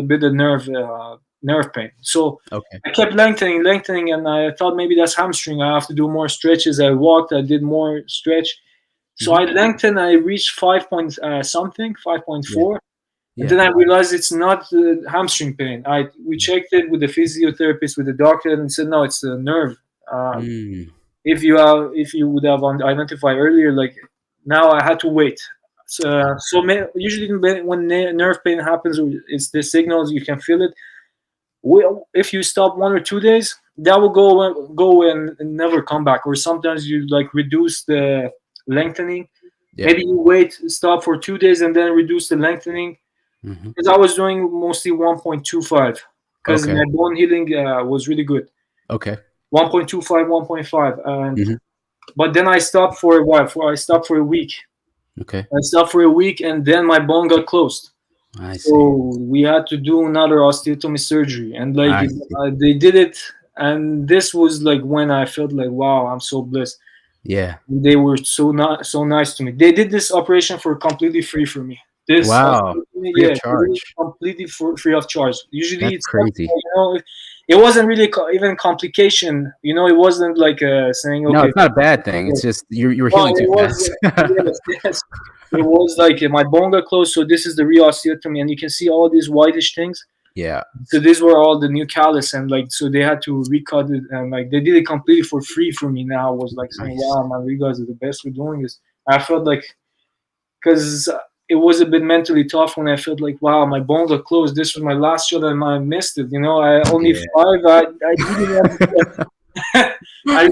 bit of nerve pain. So Okay. I kept lengthening, and I thought maybe that's hamstring. I have to do more stretches. I walked. I did more stretch. So I lengthened. I reached 5.4. Yeah. And then I realized it's not hamstring pain. We checked it with the physiotherapist, with the doctor, and he said no, it's a nerve. If you would have identified earlier, like now I had to wait. So usually when nerve pain happens, it's the signals, you can feel it. If you stop 1 or 2 days, that will go and never come back. Or sometimes you like reduce the lengthening. Yeah. Maybe you stop for 2 days and then reduce the lengthening. Because I was doing mostly 1.25 because my bone healing was really good. Okay. 1.25, 1.5, and but then I stopped for a while. I stopped for a week. Okay. I stopped for a week, and then my bone got closed. I see. So we had to do another osteotomy surgery, and like they did it, and this was like when I felt like, wow, I'm so blessed. Yeah. They were so nice to me. They did this operation for completely free for me. Wow. Free of charge. Completely free of charge. Usually That's it's crazy. It wasn't really even complication. It wasn't like saying, okay. No, it's not a bad thing. It's just you were healing too fast. Yes. It was like my bone got closed, so this is the re-osteotomy, and you can see all these whitish things. Yeah. So these were all the new callus, and like so they had to recut it, and like they did it completely for free for me. Now I was like saying, Nice. "Wow, man, you guys are the best for doing this." I felt like because it was a bit mentally tough when I felt like, "Wow, my bones are closed. This was my last shot, and I missed it." You know, I only Yeah. 5. I really wanted to,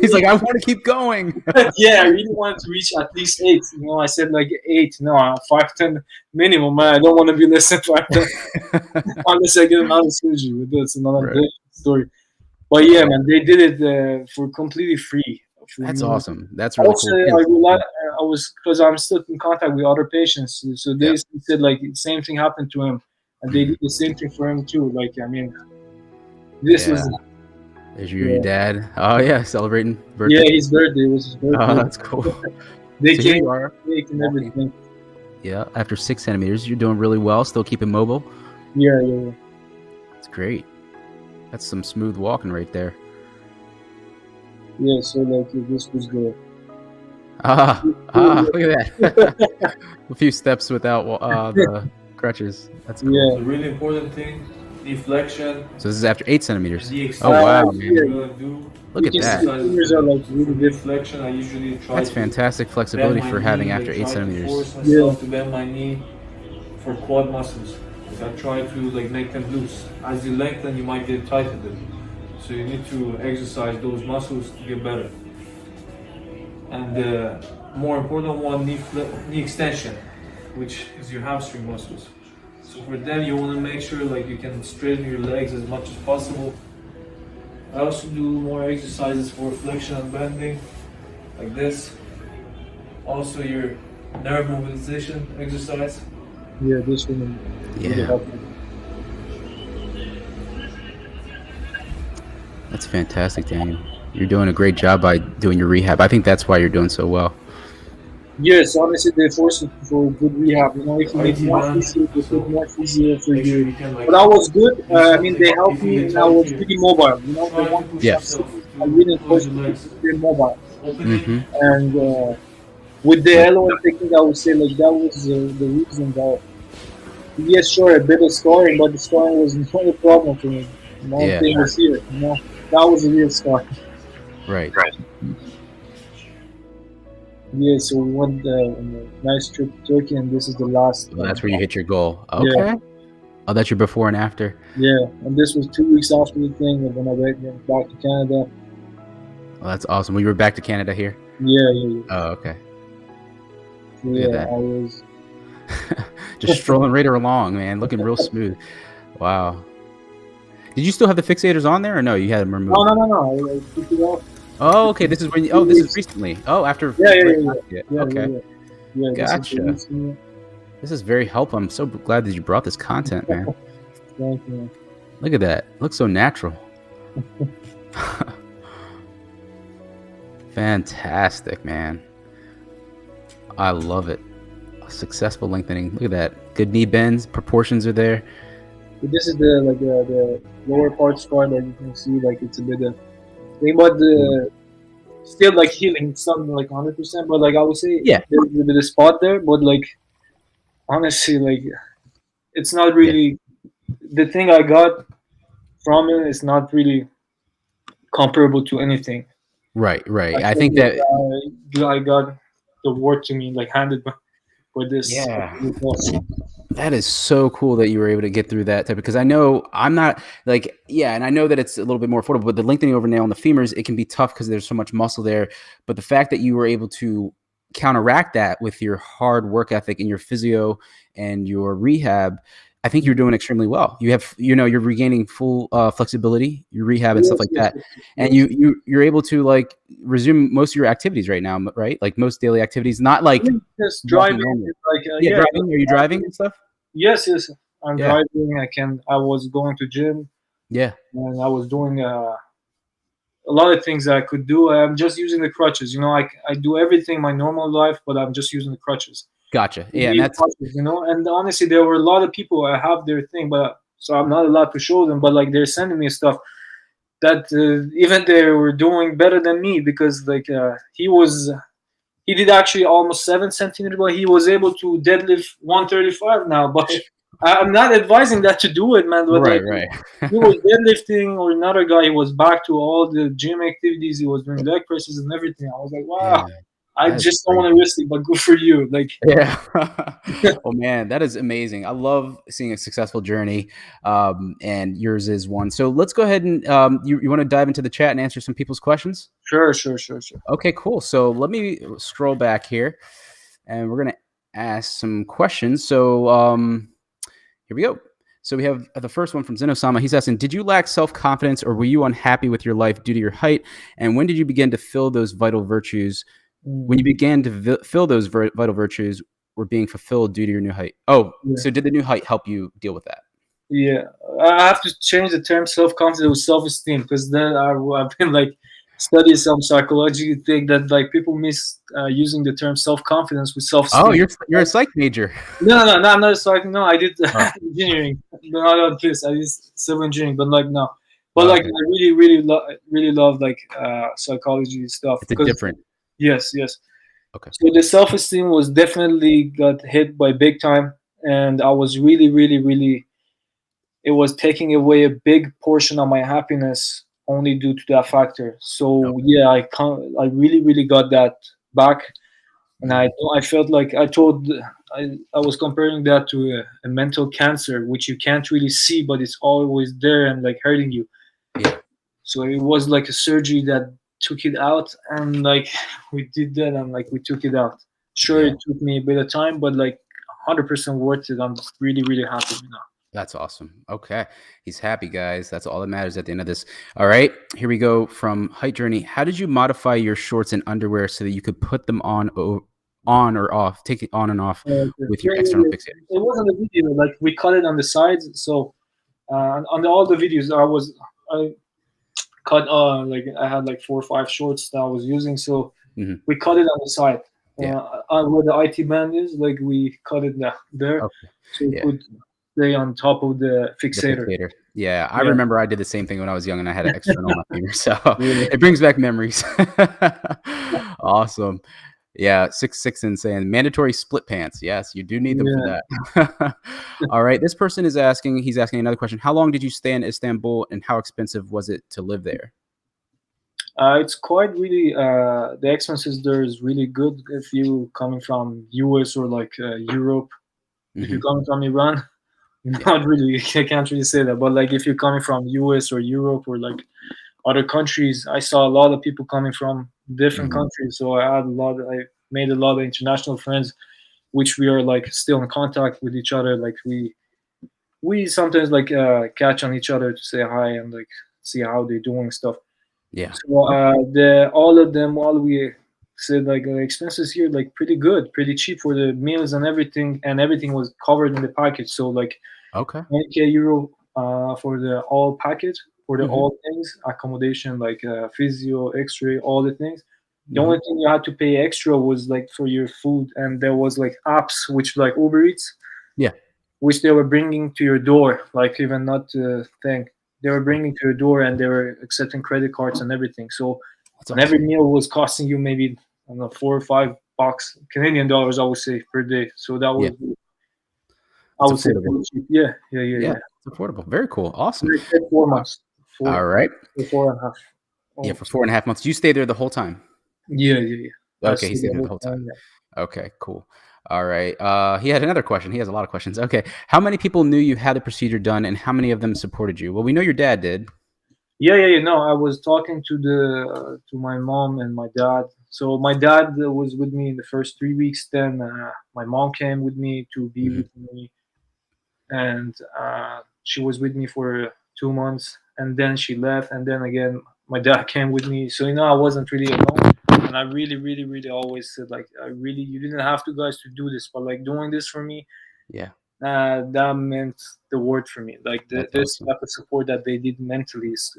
He's like, I want to keep going. yeah, I really wanted to reach at least 8. You know, I said like 8. No, 5'10" minimum. Man, I don't want to be less than 5'10" unless I get another surgery. But that's another Right. different story. But yeah, man, they did it for completely free. For That's me. awesome. That's really Also, cool. I was because I'm still in contact with other patients, so they Yep. said like the same thing happened to him, and they did the same thing for him too. Like, I mean, this was There's your dad. Oh yeah, celebrating birthday. yeah, his birthday was his birthday. Oh, that's cool. They So here came, you are. cake and everything. Yeah, after 6 centimeters, you're doing really well. Still keeping mobile. Yeah. It's great. That's some smooth walking right there. Yeah, so like this was good. Look at that. A few steps without the crutches. That's cool. Yeah. The really important thing, deflection. So this is after 8 centimeters. The Oh wow, yeah. man! You're gonna do Look at You can that. see the fingers are like really different. deflection. I usually try That's to fantastic bend flexibility my for having knee, after like, 8 try to centimeters. force myself to bend my knee for quad muscles. Like, I try to like make them loose. As you lengthen, you might get tight a bit. So you need to exercise those muscles to get better. And the more important one, knee extension, which is your hamstring muscles. So for them, you want to make sure like you can straighten your legs as much as possible. I also do more exercises for flexion and bending, like this. Also your nerve mobilization exercise. Yeah, this one. Really Yeah, helpful. that's fantastic, Daniel. You're doing a great job by doing your rehab. I think that's why you're doing so well. Yes, honestly, they forced it for good rehab. You know, if you need IT more man, physio, they so put more physio for Make sure you. you can like. But I was good. do I mean, they something. helped If you me, get and I was tired pretty here, mobile. You know, try the to one push Yeah. yourself I to really close pushed your me legs. to be mobile. Open it. Hmm. And with the LON technique, I would say like that was the reason that. Yes, sure, a bit of scarring, but the scarring was not a problem for me. The only Yeah. thing was here. You know, that was a real scar. Right. Yeah, so we went on a nice trip to Turkey, and this is the last. Well, that's where you hit your goal. Yeah. Okay. Oh, that's your before and after. Yeah, and this was 2 weeks after the thing, and then I went back to Canada. Oh, that's awesome. Well, you were back to Canada here. Yeah. Oh, okay. So, Look at yeah, that. I was. Just strolling right along, man. Looking real smooth. Wow. Did you still have the fixators on there, or no? You had them removed. No. I took it off. Oh, okay. This is when. Oh, this is recently. Oh, after. Yeah. Okay. Yeah, Gotcha. This is the reason. This is very helpful. I'm so glad that you brought this content, man. Thank you. Look at that. Looks so natural. Fantastic, man. I love it. Successful lengthening. Look at that. Good knee bends. Proportions are there. But this is the lower part scar that you can see. Like it's a bit of. But the still like healing. It's not like 100%, but like I would say, Yeah. there's a bit of spot there. But like honestly, like it's not really the thing I got from it is not really comparable to anything. Right. I think that. I got the award to me, like handed for this. Yeah. That is so cool that you were able to get through that type, because I know I'm not like, yeah, and I know that it's a little bit more affordable, but the lengthening over nail on the femurs, it can be tough because there's so much muscle there. But the fact that you were able to counteract that with your hard work ethic and your physio and your rehab, I think you're doing extremely well. You have, you're regaining full flexibility, your rehab and stuff like that. And you're able to like resume most of your activities right now, right? Like most daily activities, not like just driving. Like driving. Are you driving and stuff? Yes. I'm Yeah. driving. I was going to gym. Yeah. And I was doing a lot of things that I could do. I'm just using the crutches. I do everything in my normal life, but I'm just using the crutches. Gotcha. Yeah, and that's crutches, and honestly, there were a lot of people that have their thing, but so I'm not allowed to show them. But like they're sending me stuff that even they were doing better than me, because like he did actually almost 7 centimeters, but he was able to deadlift 135 now. But I'm not advising that to do it, man. But Right, like right. he was deadlifting, or another guy, he was back to all the gym activities. He was doing leg presses and everything. I was like, Yeah, wow, I that is just don't great. want to risk it, but good for you. Like, Yeah. Oh man, that is amazing. I love seeing a successful journey, and yours is one. So let's go ahead and you want to dive into the chat and answer some people's questions? sure, sure, sure, sure. Okay, cool. So let me scroll back here, and we're gonna ask some questions. So here we go. So we have the first one from Zenosama. He's asking, did you lack self-confidence or were you unhappy with your life due to your height? And when did you begin to feel those vital virtues? When you began to feel those vital virtues were being fulfilled due to your new height? Oh, Yeah. so did the new height help you deal with that? Yeah, I have to change the term self-confidence with self-esteem, because then I've been like studying some psychology thing that like people miss using the term self-confidence with self-esteem. Oh, you're a psych major. No, I'm not psych. No, I did Oh. engineering. No, not on this. I did civil engineering, but like no. But Oh, like okay. I really love like psychology stuff. It's a different. Yes, yes. Okay. So the self-esteem was definitely got hit by big time, and I was really. It was taking away a big portion of my happiness only due to that factor. So Okay. yeah, I really got that back, and I felt like I was comparing that to a mental cancer, which you can't really see, but it's always there and like hurting you. Yeah. So it was like a surgery that took it out, and like we did that, and like we took it out. Sure, Yeah. it took me a bit of time, but like 100% worth it. I'm really happy now. That's awesome. Okay. He's happy, guys. That's all that matters at the end of this. All right. Here we go from Height Journey. How did you modify your shorts and underwear so that you could put them on or off, take it on and off with your external fixators? It wasn't a video. Like we cut it on the sides. So on all the videos, I cut like I had like 4 or 5 shorts that I was using. So we cut it on the side. Yeah. Where the IT band is, like we cut it there. Okay. So we Yeah. put they on top of the The fixator. fixator. Yeah, I Yeah. remember I did the same thing when I was young and I had an external on my finger. So Yeah. it brings back memories. Awesome. Yeah, 6'6" and saying mandatory split pants. Yes, you do need them for that. All right. This person is asking, he's asking another question. How long did you stay in Istanbul and how expensive was it to live there? It's quite really the expenses there is really good if you coming from US or like Europe. If you're coming from Iran, not really. I can't really say that, but like if you're coming from US or Europe or like other countries, I saw a lot of people coming from different countries. So I made a lot of international friends, which we are like still in contact with each other. Like we sometimes like catch on each other to say hi and like see how they're doing stuff. Yeah. So all of them, all we said like the expenses here like pretty good, pretty cheap for the meals and everything was covered in the package. So like Okay. 20k euro for the all package for the all things, accommodation, like physio, X-ray, all the things. The only thing you had to pay extra was like for your food, and there was like apps which like Uber Eats, Yeah. which they were bringing to your door, like even not the thing. They were bringing to your door, and they were accepting credit cards and everything. So That's and every meal was costing you maybe I don't know $4 or $5 Canadian dollars, I would say, per day. So that was I would say pretty cheap. Yeah. It's affordable. Very cool. Awesome. 4 months. All right. 4.5. Yeah, for 4.5 months. You stayed there the whole time. Yeah. Okay, he stayed there the whole time. Okay, cool. All right. He had another question. He has a lot of questions. Okay. How many people knew you had the procedure done and how many of them supported you? Well, we know your dad did. Yeah. No, I was talking to my mom and my dad. So my dad was with me in the first 3 weeks. Then my mom came with me to be with me, and she was with me for 2 months, and then she left, and then again my dad came with me. So I wasn't really alone, and I really always said like you didn't have to guys to do this, but like doing this for me, that meant the world for me. Like this type of support that they did mentally is,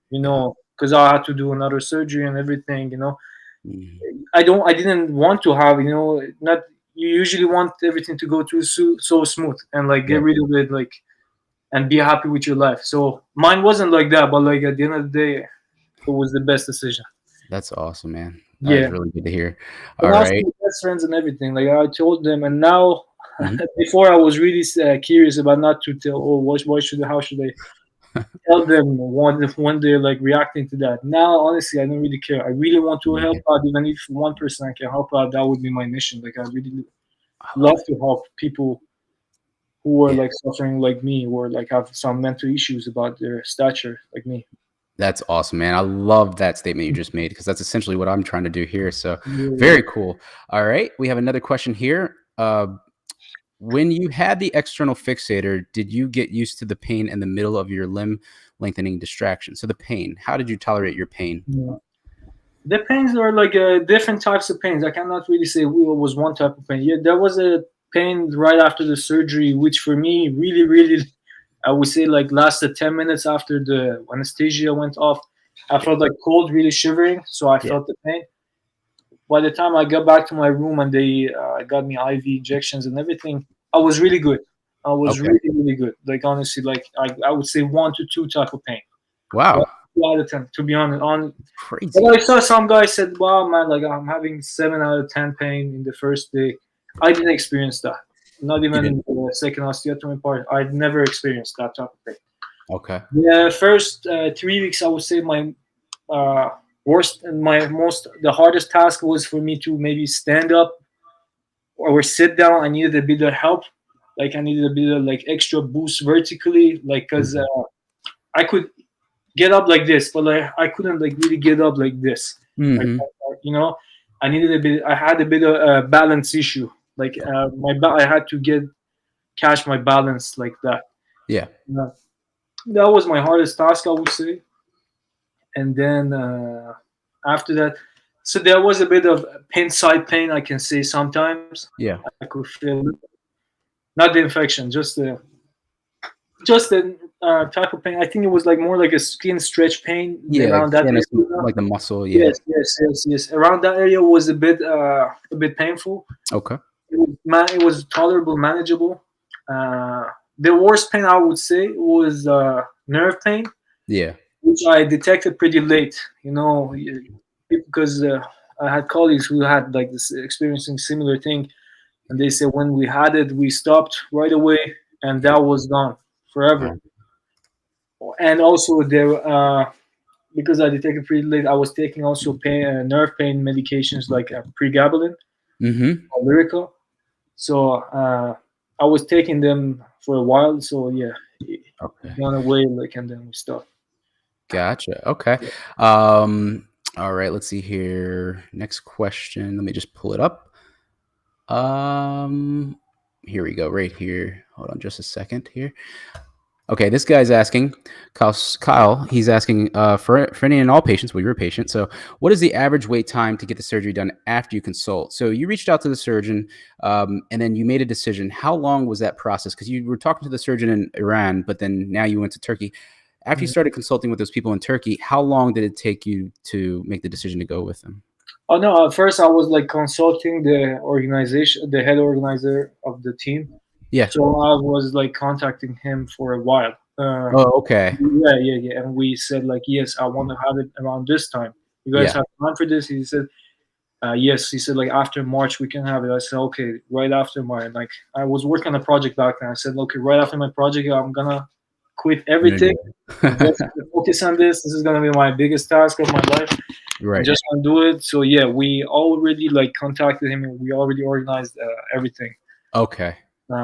because I had to do another surgery and everything. I didn't want to have, not you usually want everything to go through so smooth and like get rid of it, like, and be happy with your life. So mine wasn't like that, but like at the end of the day, it was the best decision. That's awesome, man. That's really good to hear. All and right. best friends and everything. Like I told them, and now Before I was really curious about not to tell. Oh, how should I tell them when they're like reacting to that? Now, honestly, I don't really care. I really want to help out. Even if one person I can help out, that would be my mission. Like I really love to help people who are like suffering like me, or like have some mental issues about their stature like me. That's awesome, man. I love that statement you just made, because that's essentially what I'm trying to do here. So very cool. All right. We have another question here. When you had the external fixator, did you get used to the pain in the middle of your limb lengthening distraction? So the pain, how did you tolerate your pain? Yeah. The pains are like different types of pains. I cannot really say it was one type of pain. Yeah, there was a pain right after the surgery, which for me really, really, I would say like lasted 10 minutes after the anesthesia went off. I felt like cold, really shivering, so I felt the pain. By the time I got back to my room and they got me IV injections and everything, I was really good. I was really, really good. Like honestly, like I would say 1 to 2 type of pain. Wow. 2 out of 10, to be honest. Crazy. But I saw some guy said, "Wow, man, like I'm having 7 out of 10 pain in the first day." I didn't experience that. Not even in the second osteotomy part. I'd never experienced that type of pain. Okay. The first 3 weeks, I would say my worst and the hardest task was for me to maybe stand up or sit down. I needed a bit of help. Like I needed a bit of like extra boost vertically, like because I could get up like this, but like I couldn't like really get up like this. Like, you know, I had a bit of a balance issue. Like I had to catch my balance like that. Yeah. That was my hardest task, I would say. And then after that, so there was a bit of side pain, I can say sometimes. Yeah. I could feel it. Not the infection, just the type of pain. I think it was like more like a skin stretch pain around that area. Like the muscle. Yeah. Yes. Around that area was a bit painful. Okay. It was tolerable, manageable. The worst pain I would say was nerve pain. Yeah. Which I detected pretty late. You know, because I had colleagues who had like this experiencing similar thing, and they said when we had it, we stopped right away, and that was gone forever. And also there, because I detected pretty late, I was taking also nerve pain medications like pregabalin, or Lyrica. So I was taking them for a while. So yeah, gone away, like, and then we stopped. Gotcha. Okay. All right. Let's see here. Next question. Let me just pull it up. Here we go. Right here. Hold on just a second here. Okay, this guy's asking, Kyle, he's asking for any and all patients, well, you're a patient, so what is the average wait time to get the surgery done after you consult? So you reached out to the surgeon, and then you made a decision. How long was that process? Because you were talking to the surgeon in Iran, but then now you went to Turkey. After you started consulting with those people in Turkey, how long did it take you to make the decision to go with them? Oh no! At first, I was like consulting the organization, the head organizer of the team. Yeah. So I was like contacting him for a while. Okay. Yeah. And we said like, yes, I want to have it around this time. You guys have time for this? He said, yes. He said like after March we can have it. I said okay, right after March. Like I was working on a project back then. I said okay, right after my project, I'm gonna quit everything, just focus on this. This is gonna be my biggest task of my life. Right. I just want to do it. So yeah, we already like contacted him and we already organized everything. Okay.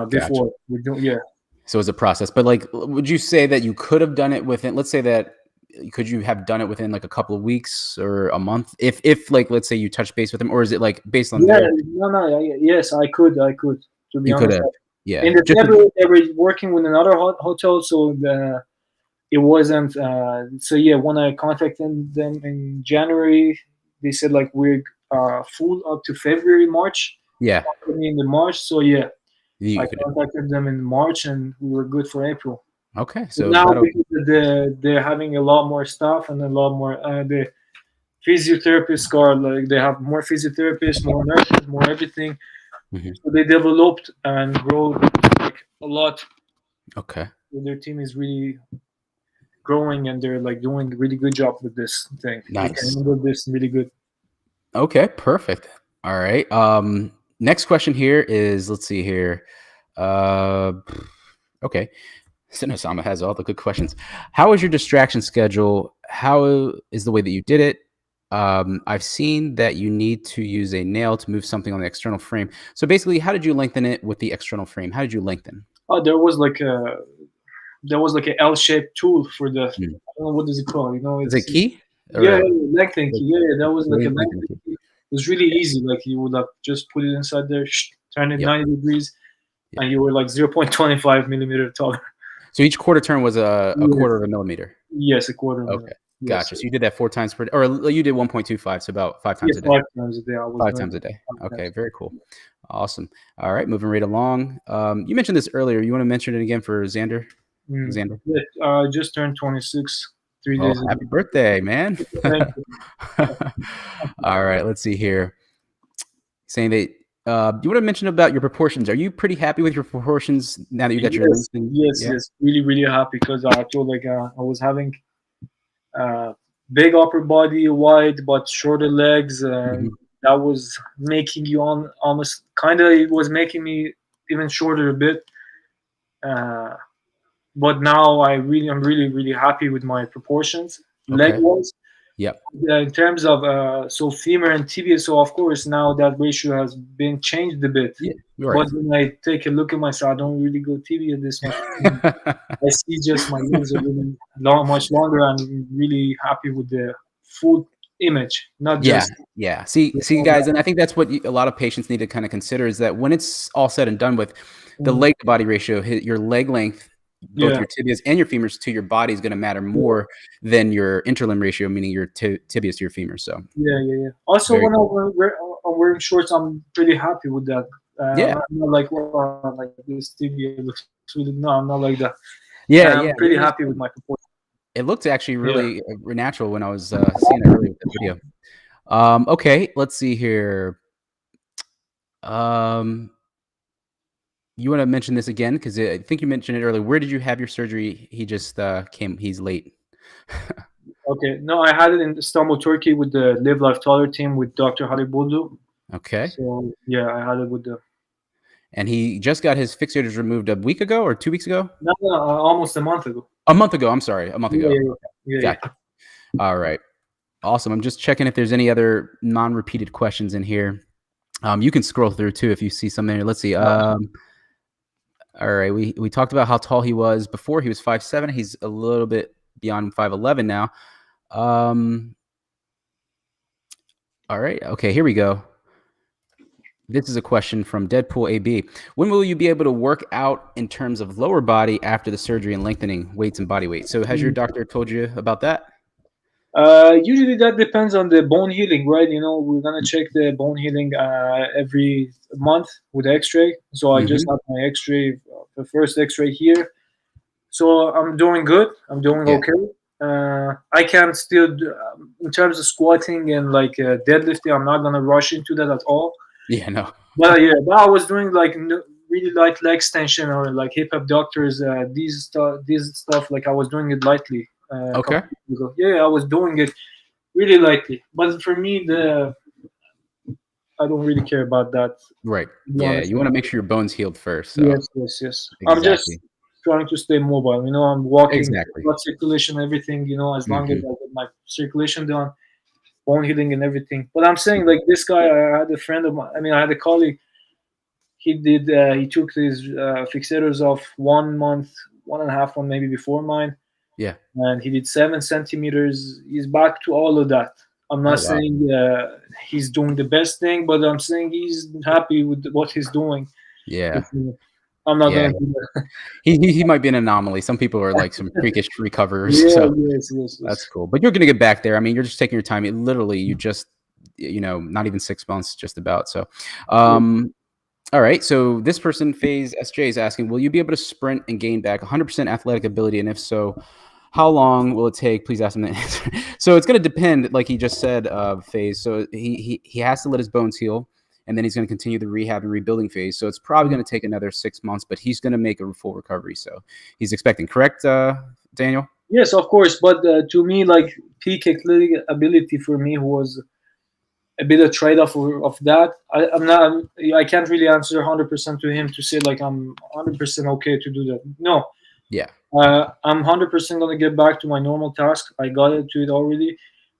Before we do, yeah. So it's a process, but like, would you say that you could have done it within? Let's say that could you have done it within like a couple of weeks or a month, if like let's say you touch base with him, or is it like based on? Yes, I could. To be honest, yeah. In the February, they were working with another hotel, so it wasn't. So yeah, when I contacted them in January, they said like we're full up to February, March. Yeah. In the March, so yeah. I contacted them in March, and we were good for April. Okay, so now because they're having a lot more staff and a lot more the physiotherapists are like they have more physiotherapists, more nurses, more everything. So they developed and grow like a lot. Okay, so their team is really growing, and they're like doing a really good job with this thing. Nice. They can handle this really good. Okay, perfect. All right. Next question here is, let's see here. Okay. Sinosama has all the good questions. How is your distraction schedule? How is the way that you did it? I've seen that you need to use a nail to move something on the external frame. So basically, how did you lengthen it with the external frame? How did you lengthen? Oh, there was like a L-shaped tool for the, I don't know what is it called. You know, Is it key? yeah, lengthening key. Yeah, that was like a Lengthening lengthening key. key. It was really easy. Like you would like just put it inside there, turn it Yep. 90 degrees, Yep. and you were like 0.25 millimeter taller. So each quarter turn was a Yes. quarter of a millimeter. Yes, a quarter. Of Okay, yes, gotcha. sir. So you did that 4 times per, or you did 1.25, so about 5 times Yeah, a day. 5 times a day. I was 5 doing times a day. 5 Okay, times. very cool. Awesome. All right, moving right along. You mentioned this earlier. You want to mention it again for Xander? Xander? Yeah, I just turned 26 3 Oh, days ago. happy birthday, man. Thank you. All right, let's see here. Saying that, do you want to mention about your proportions? Are you pretty happy with your proportions now that you got your Yes, length? yes, really, really happy because I feel like I was having big upper body, wide but shorter legs, and that was making you on almost kind of. It was making me even shorter a bit. But now I'm really, really happy with my proportions, leg Okay. wise. Yep. In terms of so femur and tibia, so of course now that ratio has been changed a bit. Yeah, you're right. But when I take a look at myself, I don't really go tibia this much. I see just my legs are really much longer. I'm really happy with the full image, not just. Yeah. See, guys, and I think that's what a lot of patients need to kind of consider is that when it's all said and done with, the leg to body ratio, your leg length, both your tibias and your femurs to your body is going to matter more than your interlimb ratio, meaning your tibias to your femurs. So Yeah. Also, Very when I'm wearing shorts, I'm pretty happy with that. Yeah. I'm not like, well, like this tibia looks really. No, I'm not like that. yeah, I'm pretty happy with my proportion. It looked actually really natural when I was seeing it earlier with the video. Okay, let's see here. You want to mention this again? Because I think you mentioned it earlier. Where did you have your surgery? He just came. He's late. Okay. No, I had it in Istanbul, Turkey with the Live Life Taller team with Dr. Halil Buldu. Okay. So, yeah, I had it with the. And he just got his fixators removed a week ago or 2 weeks ago? No, almost a month ago. A month ago. I'm sorry. A month ago. Yeah. Gotcha. All right. Awesome. I'm just checking if there's any other non-repeated questions in here. You can scroll through too if you see something. Let's see. All right. We talked about how tall he was before. He was 5'7". He's a little bit beyond 5'11" now. All right. Okay, here we go. This is a question from Deadpool AB. When will you be able to work out in terms of lower body after the surgery and lengthening weights and body weight? So has your doctor told you about that? Usually that depends on the bone healing, right? You know, we're gonna check the bone healing every month with X-ray. So I just had my X-ray, the first X-ray here. So I'm doing good. I'm doing okay. I can still do, in terms of squatting and like deadlifting, I'm not gonna rush into that at all. Yeah, no. But I was doing like really light leg extension or like hip abductors. These stuff, like I was doing it lightly. Okay. Yeah, I was doing it really lightly. But for me, I don't really care about that. Right. Yeah, you want to make sure your bone's healed first. So. Yes. Exactly. I'm just trying to stay mobile. You know, I'm walking, blood circulation, everything. You know, as long as I get my circulation done, bone healing and everything. But I'm saying, like this guy, I had a friend of mine. I mean, I had a colleague. He did. He took his fixators off 1 month, 1.5 months maybe before mine. Yeah. And he did 7 centimeters. He's back to all of that. I'm not saying he's doing the best thing, but I'm saying he's happy with what he's doing. Yeah. I'm not going to do that. He might be an anomaly. Some people are like some freakish recoverers. Yeah, so yes. That's cool. But you're going to get back there. I mean, you're just taking your time. Literally, you just, not even 6 months, just about. So, all right. So this person, Phase SJ, is asking, will you be able to sprint and gain back 100% athletic ability? And if so, how long will it take? Please ask him the answer. So it's going to depend, like he just said, Phase. So he has to let his bones heal, and then he's going to continue the rehab and rebuilding phase. So it's probably going to take another 6 months, but he's going to make a full recovery. So he's expecting, correct, Daniel? Yes, of course. But to me, like peak athletic ability for me was a bit of trade-off of that. I can't really answer 100% to him to say like I'm 100% okay to do that. No, Yeah. I'm 100% gonna get back to my normal task. I got into it already,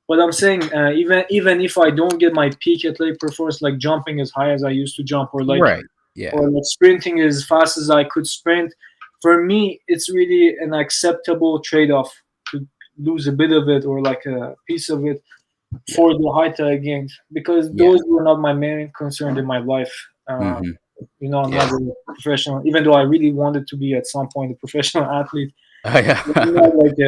but I'm saying even if I don't get my peak athletic performance, like jumping as high as I used to jump, or like Right. Yeah. or like sprinting as fast as I could sprint, for me it's really an acceptable trade-off to lose a bit of it or like a piece of it for the height I gained, because Yeah. those were not my main concern in my life. Mhm. You know, I'm Yeah. not a professional, even though I really wanted to be at some point a professional athlete. Oh, yeah. I'm not like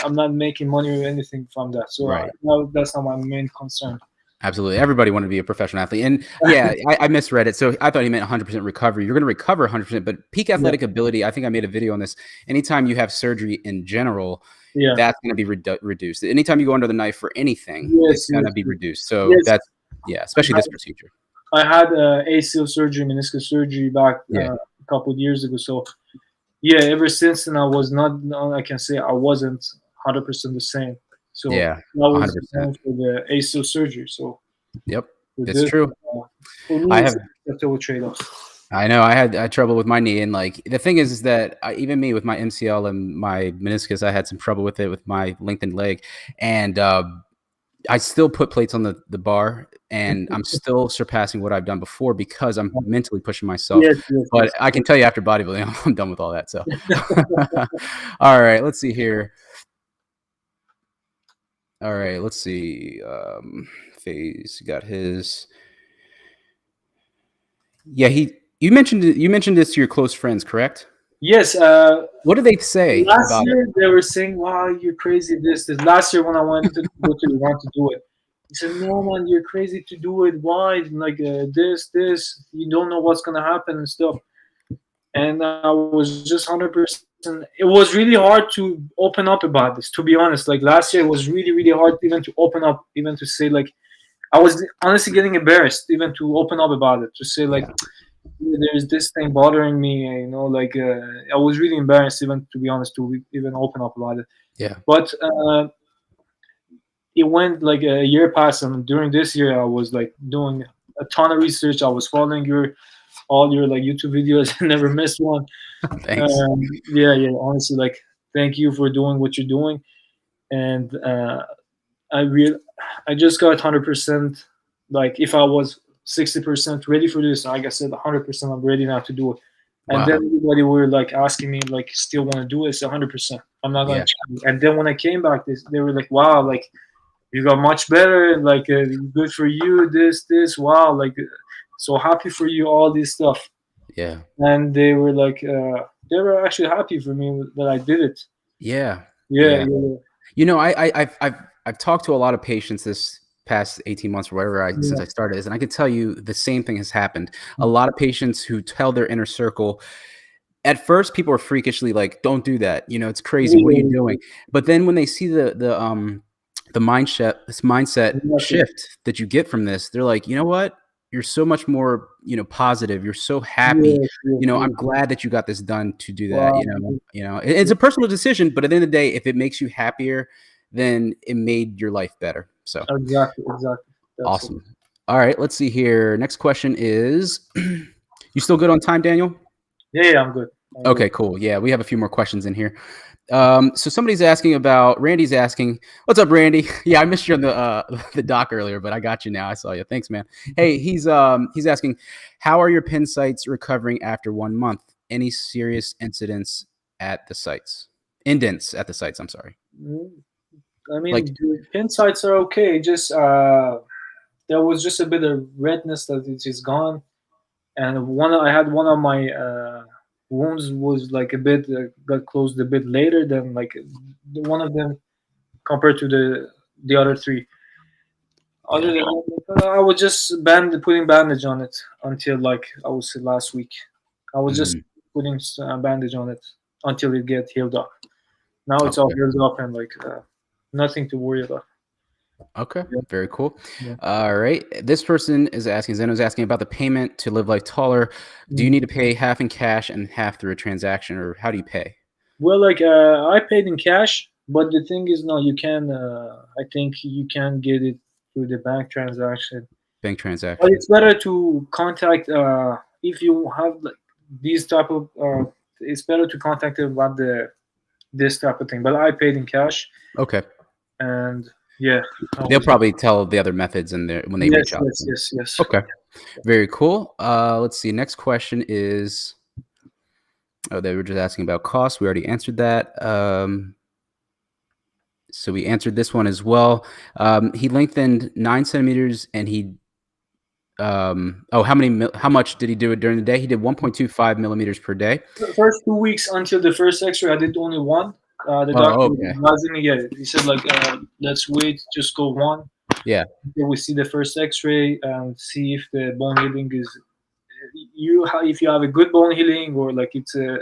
I'm not making money or anything from that, so Right. no, that's not my main concern. Absolutely. Everybody wanted to be a professional athlete. And yeah, I misread it. So I thought he meant 100% recovery. You're going to recover 100%, but peak athletic ability, I think I made a video on this. Anytime you have surgery in general, Yeah, that's going to be reduced. Anytime you go under the knife for anything, Yes, it's going to yes, be yes. reduced. So Yes. that's, yeah, especially this procedure. I had ACL surgery, meniscus surgery back Yeah. a couple of years ago. So yeah, ever since then I was not. I can say I wasn't 100% the same. So Yeah, that was 100%. for the ACL surgery. So Yep, for it's this, true. for me, I it's have, acceptable trade-offs. I know I had trouble with my knee, and like the thing is that even me with my MCL and my meniscus, I had some trouble with it with my lengthened leg, and I still put plates on the bar, and I'm still surpassing what I've done before because I'm mentally pushing myself. Yes, yes, But yes. I can tell you after bodybuilding, I'm done with all that. So, all right, let's see here. All right, let's see. Phase got his. Yeah, you mentioned this to your close friends, correct? Yes. What did they say Last about year it? they were saying, "Wow, you're crazy." This. Last year when I wanted to go to want to do it, he said, "No, man, you're crazy to do it. Why? Like this. You don't know what's gonna happen and stuff." And I was just 100%. It was really hard to open up about this. To be honest, like last year, it was really, really hard even to open up, even to say like I was honestly getting embarrassed even to open up about it. To say like there's this thing bothering me, you know, like I was really embarrassed even to be honest to even open up about it. Yeah. But it went like a year past, and during this year, I was like doing a ton of research. I was following all your like YouTube videos. I never missed one. Thanks. Yeah. Honestly, like thank you for doing what you're doing, and I just got 100%. Like if I was 60% ready for this, like I said, 100% I'm ready now to do it. And Wow. then everybody were like asking me like still want to do it. So 100%. I'm not gonna Yeah. change. And then when I came back, they were like, wow, like you got much better. Like good for you. This. Wow. Like so happy for you. All this stuff. Yeah. And they were like, they were actually happy for me that I did it. Yeah. Yeah. You know, I've talked to a lot of patients this past 18 months or whatever since I started this, and I can tell you the same thing has happened. A lot of patients who tell their inner circle, at first people are freakishly like, don't do that. You know, it's crazy. What are you doing? But then when they see the mindset shift that you get from this, they're like, you know what? You're so much more, you know, positive. You're so happy. You know, I'm glad that you got this done to do that. Wow. It's a personal decision, but at the end of the day, if it makes you happier, then it made your life better. So Exactly. That's awesome. All right, let's see here. Next question is, you still good on time, Daniel? Yeah, I'm good. Okay, cool. Yeah, we have a few more questions in here. So somebody's asking about, Randy's asking, what's up, Randy? Yeah, I missed you on the doc earlier, but I got you now. I saw you. Thanks, man. Hey, he's asking, how are your pin sites recovering after 1 month? Any serious incidents at the sites? Indents at the sites, I'm sorry. I mean, Like, the pin sites are okay. Just there was just a bit of redness that is gone, and I had one of my wounds was like a bit got closed a bit later than like one of them compared to the other three. Other than that, I was just putting bandage on it until like I would say last week. I was just putting a bandage on it until it get healed up. Now it's all healed up and like nothing to worry about. Okay, very cool. All right, this person is asking, Zeno's asking about the payment to Live Life Taller. Do you need to pay half in cash and half through a transaction, or how do you pay? Well, like I paid in cash, but the thing is, no, you can. I think you can get it. through the bank transaction. Bank But transaction. it's better to contact if you have like these type of. It's better to contact them about this type of thing. But I paid in cash, Okay. and yeah, They'll probably tell the other methods in there when they yes, reach out. yes. Okay. Very cool. Let's see. Next question is, oh, they were just asking about cost. We already answered that. So we answered this one as well. He lengthened 9 centimeters and he, how much did he do it during the day? He did 1.25 millimeters per day. The first 2 weeks until the first X-ray, I did only one. The Oh, doctor okay. advised me, yeah, he said like, let's wait, just go one. Yeah. Until we see the first X-ray and see if the bone healing is if you have a good bone healing or like it's a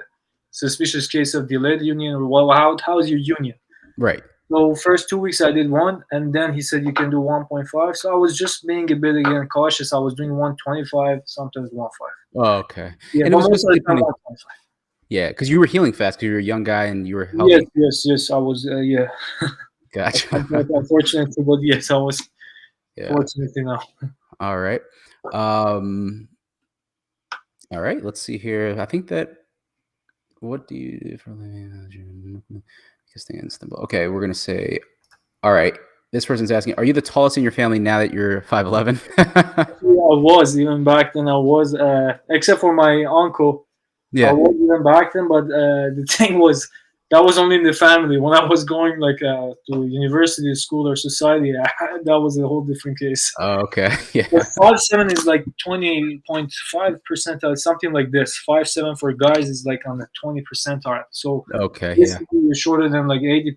suspicious case of delayed union or how's your union. Right. So first 2 weeks I did one, and then he said you can do 1.5. So I was just being a bit again cautious. I was doing 125, sometimes 1.5. Oh, okay. Yeah, And it was most of the time depending. 1.5. Yeah, because you were healing fast because you were a young guy and you were healthy. Yes. I was yeah. Gotcha. Unfortunately, but yes, I was fortunate enough. All right. All right. Let's see here. I think that. What do you do for a living? Okay, we're gonna say. All right. This person's asking, are you the tallest in your family now that you're 5'11"? I was even back then. I was, except for my uncle. Yeah. I was even back then, but the thing was, that was only in the family. When I was going like to university, school, or society, that was a whole different case. Oh, okay. Yeah. But 5'7" is like 20.5 percentile, something like this. 5'7" for guys is like on the 20 percentile. So Okay. basically, you're shorter than like 80%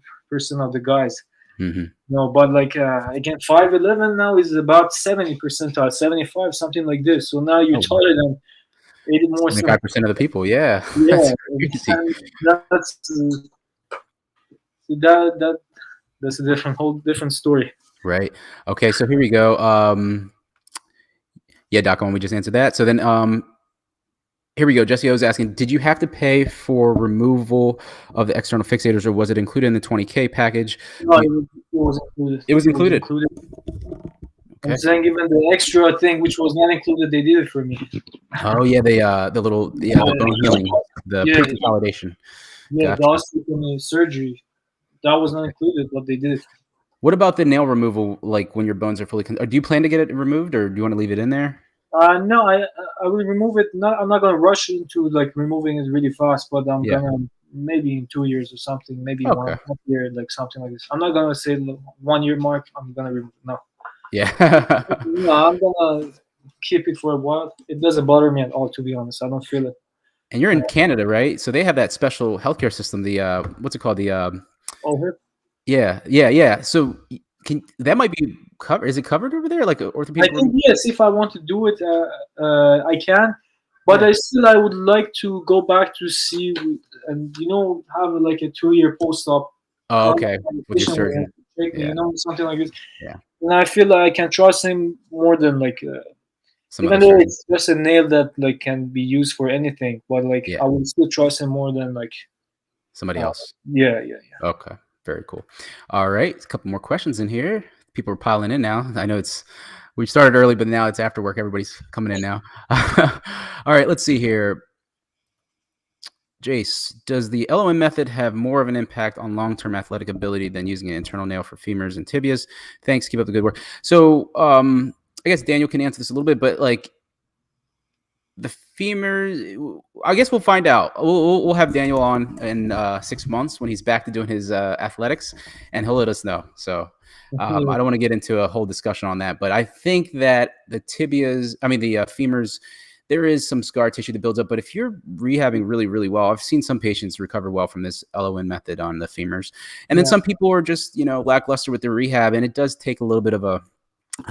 of the guys. Mm-hmm. No, but like again, 5'11" now is about 70 percentile, 75, something like this. So now you're taller than 80 more. 25% of the people. Yeah. Yeah, That's that's a whole different story. right. Okay. So here we go. Yeah, Doc, we just answered that. So then, here we go. Jesse O is asking, did you have to pay for removal of the external fixators, or was it included in the 20K package? No, it was included. It was included. Okay. I'm saying even the extra thing, which was not included, they did it for me. Oh yeah, the little the bone healing, the pre-consolidation. Yeah, gotcha. The osteotomy surgery, that was not included, but they did it. What about the nail removal? Like when your bones are fully, do you plan to get it removed, or do you want to leave it in there? No, I will remove it. I'm not gonna rush into like removing it really fast, but I'm gonna maybe in 2 years or something, maybe 1 year, like something like this. I'm not gonna say 1 year mark. I'm gonna remove it. No. Yeah. No, I'm gonna keep it for a while. It doesn't bother me at all, to be honest. I don't feel it. And you're in Canada, right? So they have that special healthcare system. The what's it called? The over. Yeah. So that might be covered. Is it covered over there? Like orthopedic? I think yes. If I want to do it, I can. But I would like to go back to see and have like a 2-year post-op. Oh, okay. With your surgeon. Something like this. Yeah. And I feel like I can trust him more than like even though it's just a nail that like can be used for anything, but like I would still trust him more than like somebody else. Yeah. Okay. Very cool. All right. A couple more questions in here. People are piling in now. I know we started early, but now it's after work. Everybody's coming in now. All right. Let's see here. Jace, does the LON method have more of an impact on long-term athletic ability than using an internal nail for femurs and tibias? Thanks. Keep up the good work. So I guess Daniel can answer this a little bit, but like the femurs, I guess we'll find out. We'll have Daniel on in 6 months when he's back to doing his athletics, and he'll let us know. So I don't want to get into a whole discussion on that, but I think that the femurs, there is some scar tissue that builds up. But if you're rehabbing really, really well, I've seen some patients recover well from this LON method on the femurs. And then some people are just, lackluster with their rehab, and it does take a little bit of a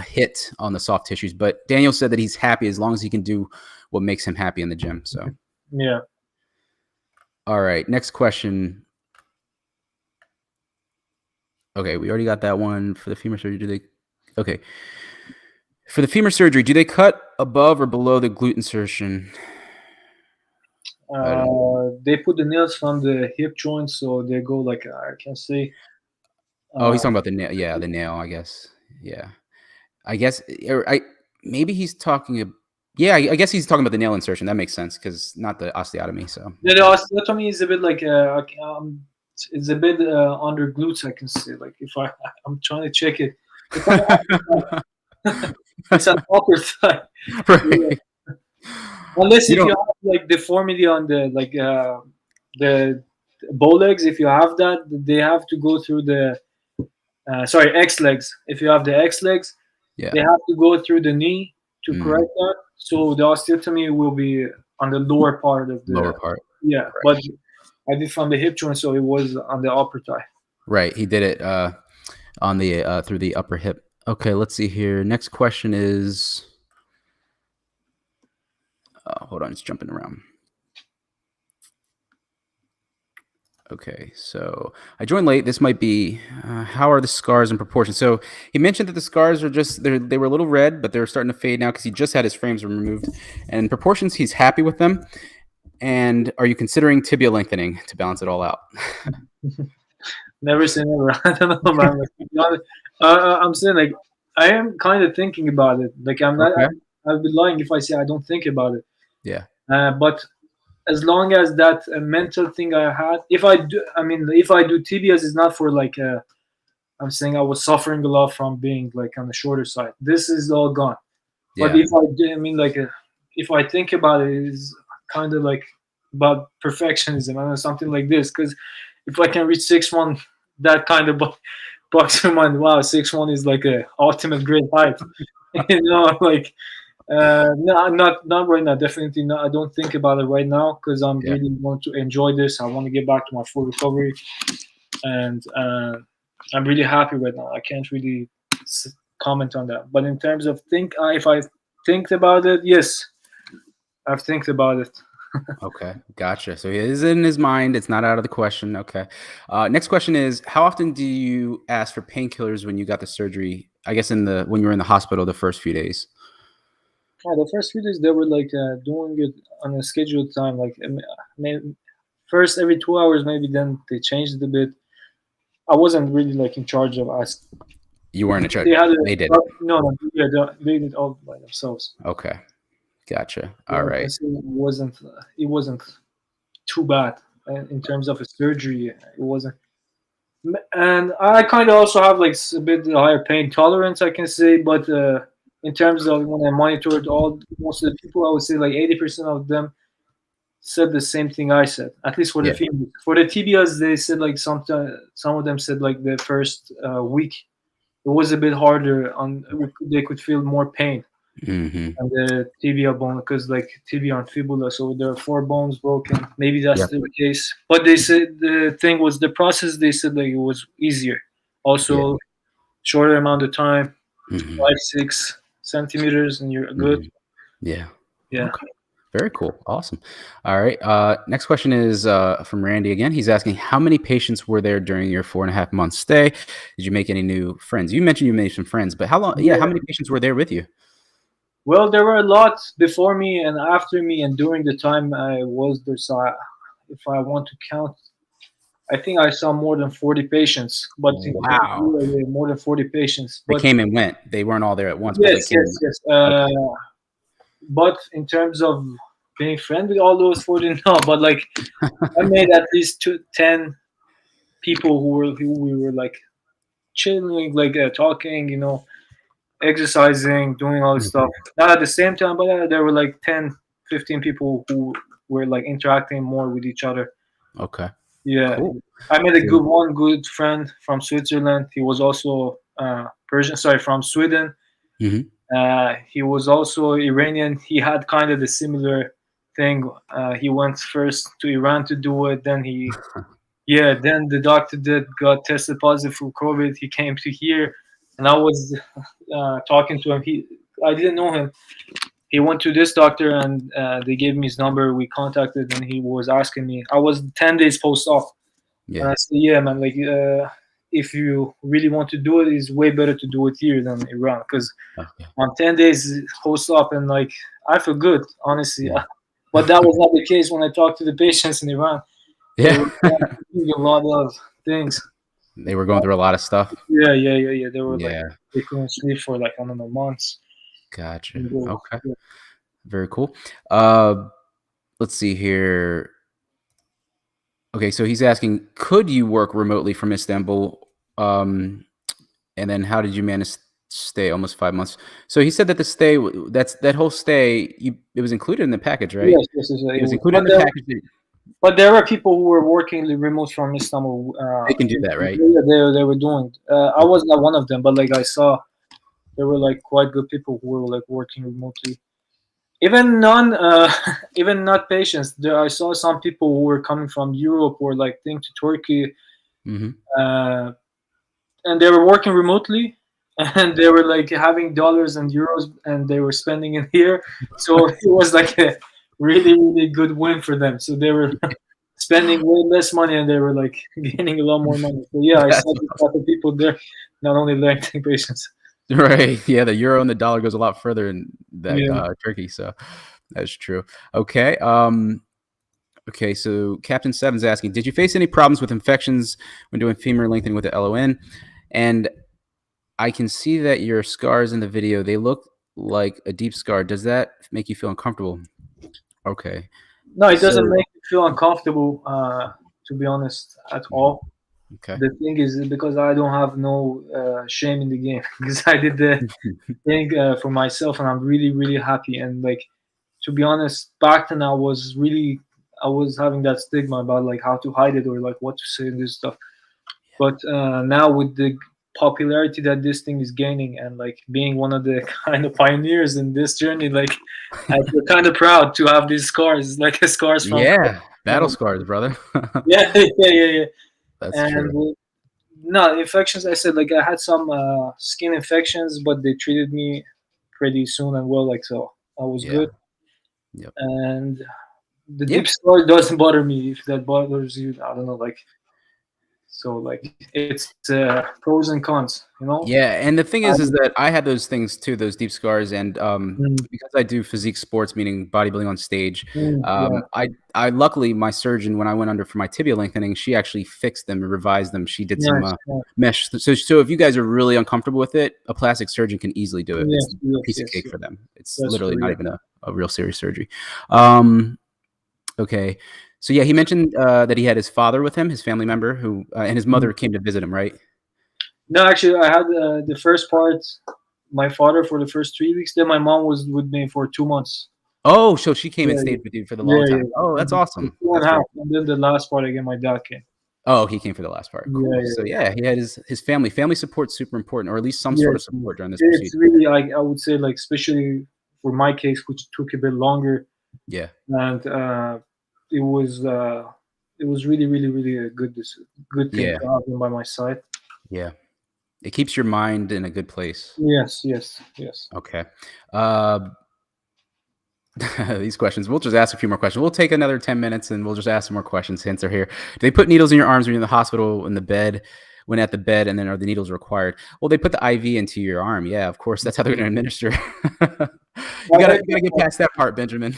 hit on the soft tissues. But Daniel said that he's happy as long as he can do what makes him happy in the gym. So, yeah. All right. Next question. Okay. We already got that one for the femur surgery. Okay. For the femur surgery, do they cut above or below the glute insertion? They put the nails from the hip joint, so they go like I can say. He's talking about the nail. Yeah, the nail, I guess. Yeah. I guess, or maybe he's talking. Yeah, I guess he's talking about the nail insertion. That makes sense because not the osteotomy. So Yeah, the osteotomy is a bit like it's a bit under glutes. I can say like if I'm trying to check it. It's on the it's an upper thigh. Yeah. right. Unless You if you don't. have like deformity on the the bow legs, if you have that, they have to go through the sorry X legs. If you have the X legs, Yeah. they have to go through the knee to Mm, correct that. So the osteotomy will be on the lower part of lower the part. yeah. But I did from the hip joint, so it was on the upper thigh. Right. He did it on the through the upper hip. Okay. Let's see here. Next question is. Hold on, it's jumping around. Okay, so I joined late. This might be how are the scars in proportion? So he mentioned that the scars are just they were a little red, but they're starting to fade now because he just had his frames removed. And in proportions, he's happy with them. And are you considering tibia lengthening to balance it all out? Never say never. I don't know, man. Like, to be honest, I'm saying like I am kind of thinking about it. Like I'm not. Okay. I'd be lying if I say I don't think about it. Yeah. But as long as that mental thing I had, if I do, I mean, if I do tibias, it's not for like. I'm saying I was suffering a lot from being like on the shorter side. This is all gone. But Yeah. if I do, I mean, like, if I think about it, it's kind of like about perfectionism or something like this. Because if I can reach 6'1", that kind of bucks your mind. Wow, 6'1" is like a ultimate great height. You know, like no, not right now. Definitely not. I don't think about it right now because I'm Yeah. really want to enjoy this. I want to get back to my full recovery, and I'm really happy right now. I can't really comment on that. But in terms of if I think about it, yes, I've think about it. Okay, gotcha. So it is in his mind. It's not out of the question. Okay. Next question is: how often do you ask for painkillers when you got the surgery? I guess when you were in the hospital the first few days. Yeah, the first few days they were like doing it on a scheduled time. Like first every 2 hours, maybe then they changed it a bit. I wasn't really like in charge of us. You weren't in charge. They had They did. no, yeah, they did all by themselves. Okay, gotcha. Yeah, All I right. can say it wasn't too bad in terms of a surgery. It wasn't, and I kind of also have like a bit higher pain tolerance, I can say. But in terms of when I monitored most of the people, I would say like 80% of them said the same thing I said. At least for the Yeah. femurs. For the tibias, they said like some of them said like the first week it was a bit harder. They could feel more pain. Mm-hmm. And the tibia bone because like tibia and fibula, so there are 4 bones broken. Maybe that's Yeah. the case, but they said the thing was the process. They said like it was easier, also shorter amount of time, Mm-hmm. 5-6 centimeters, and you're good. Mm-hmm. Yeah. Yeah. Okay. Very cool. Awesome. All right. Next question is from Randy again. He's asking, how many patients were there during your 4.5 month stay? Did you make any new friends? You mentioned you made some friends, but how long? Yeah. How many patients were there with you? Well, there were a lot before me and after me, and during the time I was there. So if I want to count, I think I saw more than 40 patients. But Wow. more than 40 patients. They But came and went. They weren't all there at once. But they yes, came yes, and yes. But in terms of being friends with all those 40, no. But like I made at least 10 people who we were like chilling, like talking, exercising, doing all this stuff. Not at the same time, but there were like 10, 15 people who were like interacting more with each other. Okay. Yeah, Cool. I met a good friend from Switzerland. He was also from Sweden. Mm-hmm. He was also Iranian. He had kind of the similar thing. He went first to Iran to do it. Then then the doctor got tested positive for COVID. He came to here, and I was talking to him. I didn't know him. He went to this doctor, and they gave me his number. We contacted, and he was asking me. I was 10 days post-op. Yeah. And I said, yeah, man, like if you really want to do it, it's way better to do it here than Iran, because on 10 days post-op, and like I feel good, honestly. Yeah. But that was not the case when I talked to the patients in Iran. Yeah. They were a lot of things. They were going through a lot of stuff. Yeah. They were like, Yeah, they couldn't sleep for like, I don't know, months. gotcha. And they- Okay, yeah. very cool. Let's see here. Okay, so he's asking, could you work remotely from Istanbul? And then how did you manage to stay almost 5 months? So he said that the stay, that whole stay, it was included in the package, right? Yes, It was included in the package. But there were people who were working remote from Istanbul. They can do that, right? Yeah, they were doing. I was not one of them, but like I saw, there were like quite good people who were like working remotely. Even even not patients. I saw some people who were coming from Europe or like to Turkey, and they were working remotely, and they were like having dollars and euros, and they were spending it here. So it was like a really good win for them. So they were spending way less money, and they were like gaining a lot more money. So yeah, I saw a lot of people there, not only lengthening patients. Right. Yeah, the euro and the dollar goes a lot further in that Yeah. Turkey. So that's true. Okay. Okay. So Captain Seven's asking, did you face any problems with infections when doing femur lengthening with the LON? And I can see that your scars in the video, they look like a deep scar. Does that make you feel uncomfortable? Okay. No, it doesn't make me feel uncomfortable, to be honest, at all. Okay. The thing is, because I don't have no shame in the game, because I did the thing for myself, and I'm really happy. And like, to be honest, back then I was having that stigma about like how to hide it or like what to say and this stuff. But now with the popularity that this thing is gaining, and like being one of the kind of pioneers in this journey, like I feel kind of proud to have these scars, like scars from battle scars, brother. yeah. That's and true. no infections. I said like I had some skin infections, but they treated me pretty soon and well. Like so, I was good. Yep. And the deep scar doesn't bother me. If that bothers you, I don't know. Like so, like it's pros and cons, you know. Yeah, and the thing is that I had those things too, those deep scars, and because I do physique sports, meaning bodybuilding on stage, I luckily my surgeon, when I went under for my tibia lengthening, she actually fixed them and revised them. She did some mesh. So if you guys are really uncomfortable with it, a plastic surgeon can easily do it. It's a piece of cake for them. It's literally not even a real serious surgery. Okay. So yeah, he mentioned that he had his father with him, his family member, who and his mother came to visit him, right? No, actually, I had the first part, my father for the first 3 weeks. Then my mom was with me for 2 months. Oh, so she came and stayed with you for the long time. Oh, that's awesome. 2.5, and then the last part again, my dad came. Oh, he came for the last part. Cool. So yeah, he had his family. Family support's super important, or at least some sort of support during this procedure. It's really, I would say, like especially for my case, which took a bit longer. Yeah. And it was really a good thing to have him by my side. Yeah. It keeps your mind in a good place. Yes. Okay. These questions, we'll just ask a few more questions. We'll take another 10 minutes and we'll just ask some more questions. Hints are here. Do they put needles in your arms when you're in the hospital, in the bed, when at the bed, and then are the needles required? Well, they put the IV into your arm. Yeah, of course. That's how they're going to administer. You gotta get past that part, Benjamin.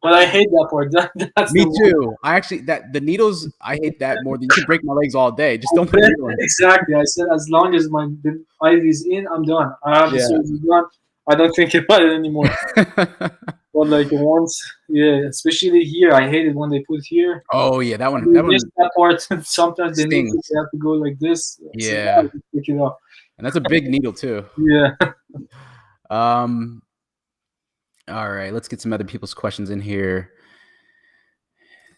But I hate that part. That's Me too. I actually the needles, I hate that more than you can break my legs all day. Just don't put a needle in. Exactly. I said as long as the IV is in, I'm done. I have the surgery done. I don't think about it anymore. But like once, especially here, I hate it when they put here. Oh yeah, that one. That part. Sometimes they have to go like this. Yeah. So pick it up. And that's a big needle too. Yeah. All right, let's get some other people's questions in here.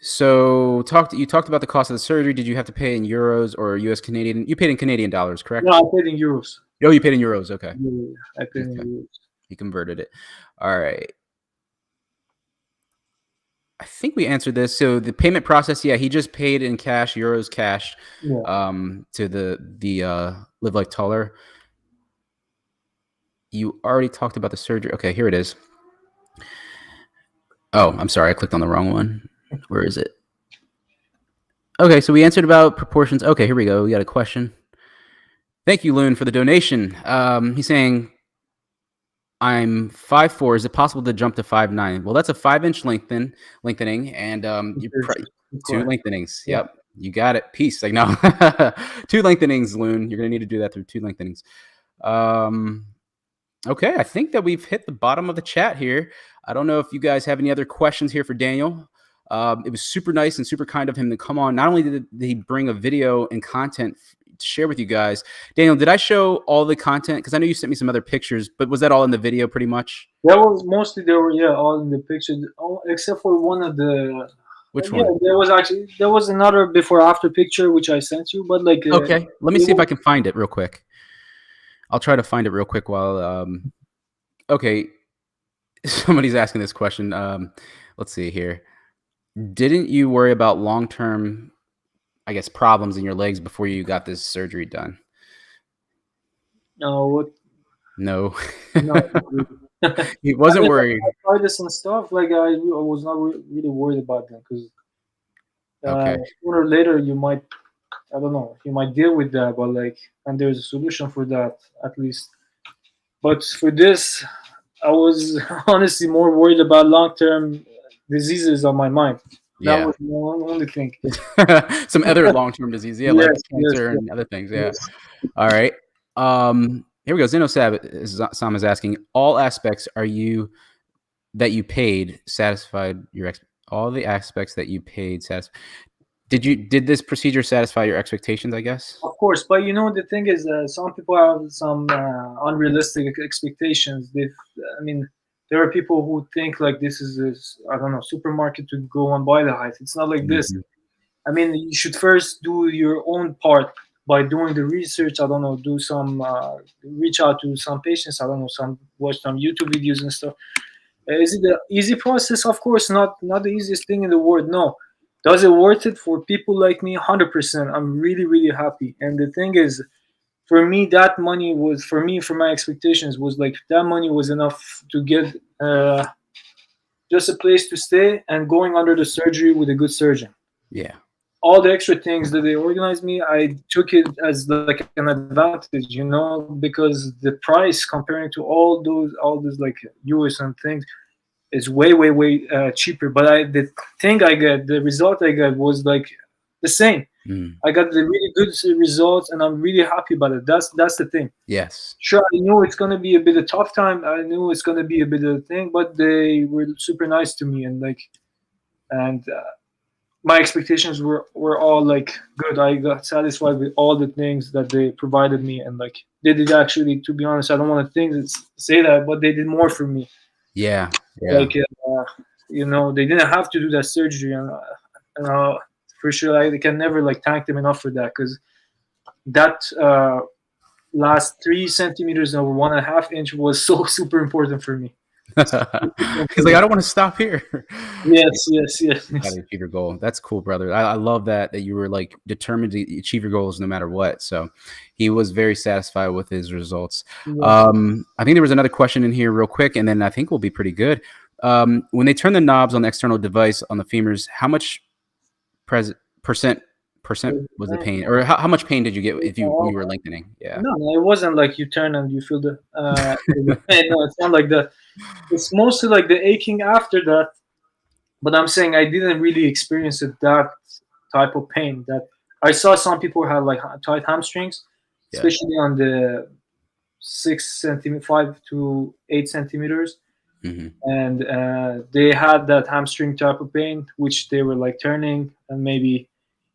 So you talked about the cost of the surgery. Did you have to pay in euros or US Canadian? You paid in Canadian dollars, correct? No, I paid in euros. Oh, you paid in euros. Okay. Yeah, I paid in euros. He converted it. All right. I think we answered this. So the payment process, he just paid in cash, euros cash, to the Live Life Taller. You already talked about the surgery. Okay, here it is. Oh, I'm sorry. I clicked on the wrong one. Where is it? Okay, so we answered about proportions. Okay, here we go. We got a question. Thank you, Loon, for the donation. He's saying, I'm 5'4". Is it possible to jump to 5'9"? Well, that's a 5-inch lengthening, and two lengthenings. Yep. You got it. Peace. Like, no. 2 lengthenings, Loon. You're gonna need to do that through 2 lengthenings. Okay, I think that we've hit the bottom of the chat here. I don't know if you guys have any other questions here for Daniel. It was super nice and super kind of him to come on. Not only did he bring a video and content to share with you guys. Daniel, did I show all the content? Because I know you sent me some other pictures, but was that all in the video pretty much? That was mostly, they were, yeah, all in the picture, except for one of the. Which Yeah, one? there was another before after picture which I sent you, but like. Okay, let me see if I can find it real quick. I'll try to find it real quick while. Okay, somebody's asking this question. Let's see here. Didn't you worry about long-term, I guess, problems in your legs before you got this surgery done? No, what? No. No. He wasn't worried. I tried this and stuff. Like I was not really worried about them because Okay. sooner or later you might, I don't know, you might deal with that, but like, and there's a solution for that at least. But for this, I was honestly more worried about long-term diseases on my mind. That Yeah. was the only thing. Some other long-term disease, yeah, Yes, like cancer yes, and other things. Yeah. yes. All right. Here we go. Sam is asking, all aspects that you paid satisfied your all the aspects that you paid satisfied. Did this procedure satisfy your expectations, I guess? Of course, but you know the thing is, some people have some unrealistic expectations. I mean, there are people who think like this is I don't know, supermarket to go and buy the height. It's not like this. Mhm. I mean, you should first do your own part by doing the research. I don't know, do some reach out to some patients. I don't know, watch some YouTube videos and stuff. Is it an easy process? Of course, not the easiest thing in the world. No. Does it worth it for people like me? 100%. I'm really, really happy. And the thing is, for me, that money was, for my expectations, was like that money was enough to get just a place to stay and going under the surgery with a good surgeon. Yeah. All the extra things that they organized me, I took it as like an advantage, you know, because the price comparing to all those like US and things is way cheaper. But the result I got was like the same. I got the really good results, and I'm really happy about it. That's the thing. Yes. Sure, I knew it's gonna be a bit of tough time. I knew it's gonna be a bit of a thing, but they were super nice to me, and my expectations were all like good. I got satisfied with all the things that they provided me, and like they did actually. To be honest, I don't want to say that, but they did more for me. Yeah. Like you know, they didn't have to do that surgery, and for sure I can never like thank them enough for that, because that last 3 centimeters over 1.5 inch was so super important for me. He's like, I don't want to stop here. Yes. Gotta achieve your goal. That's cool, brother. I love that you were like determined to achieve your goals no matter what. So he was very satisfied with his results. Yeah. I think there was another question in here real quick, and then I think we'll be pretty good. When they turn the knobs on the external device on the femurs, how much percent was the pain, or how much pain did you get when you were lengthening? Yeah. No, it wasn't like you turn and you feel the pain. No, it's not like that. It's mostly like the aching after that. But I'm saying I didn't really experience that type of pain. That I saw some people have like tight hamstrings, especially on the 5 to 8 centimeters. And they had that hamstring type of pain, which they were like turning, and maybe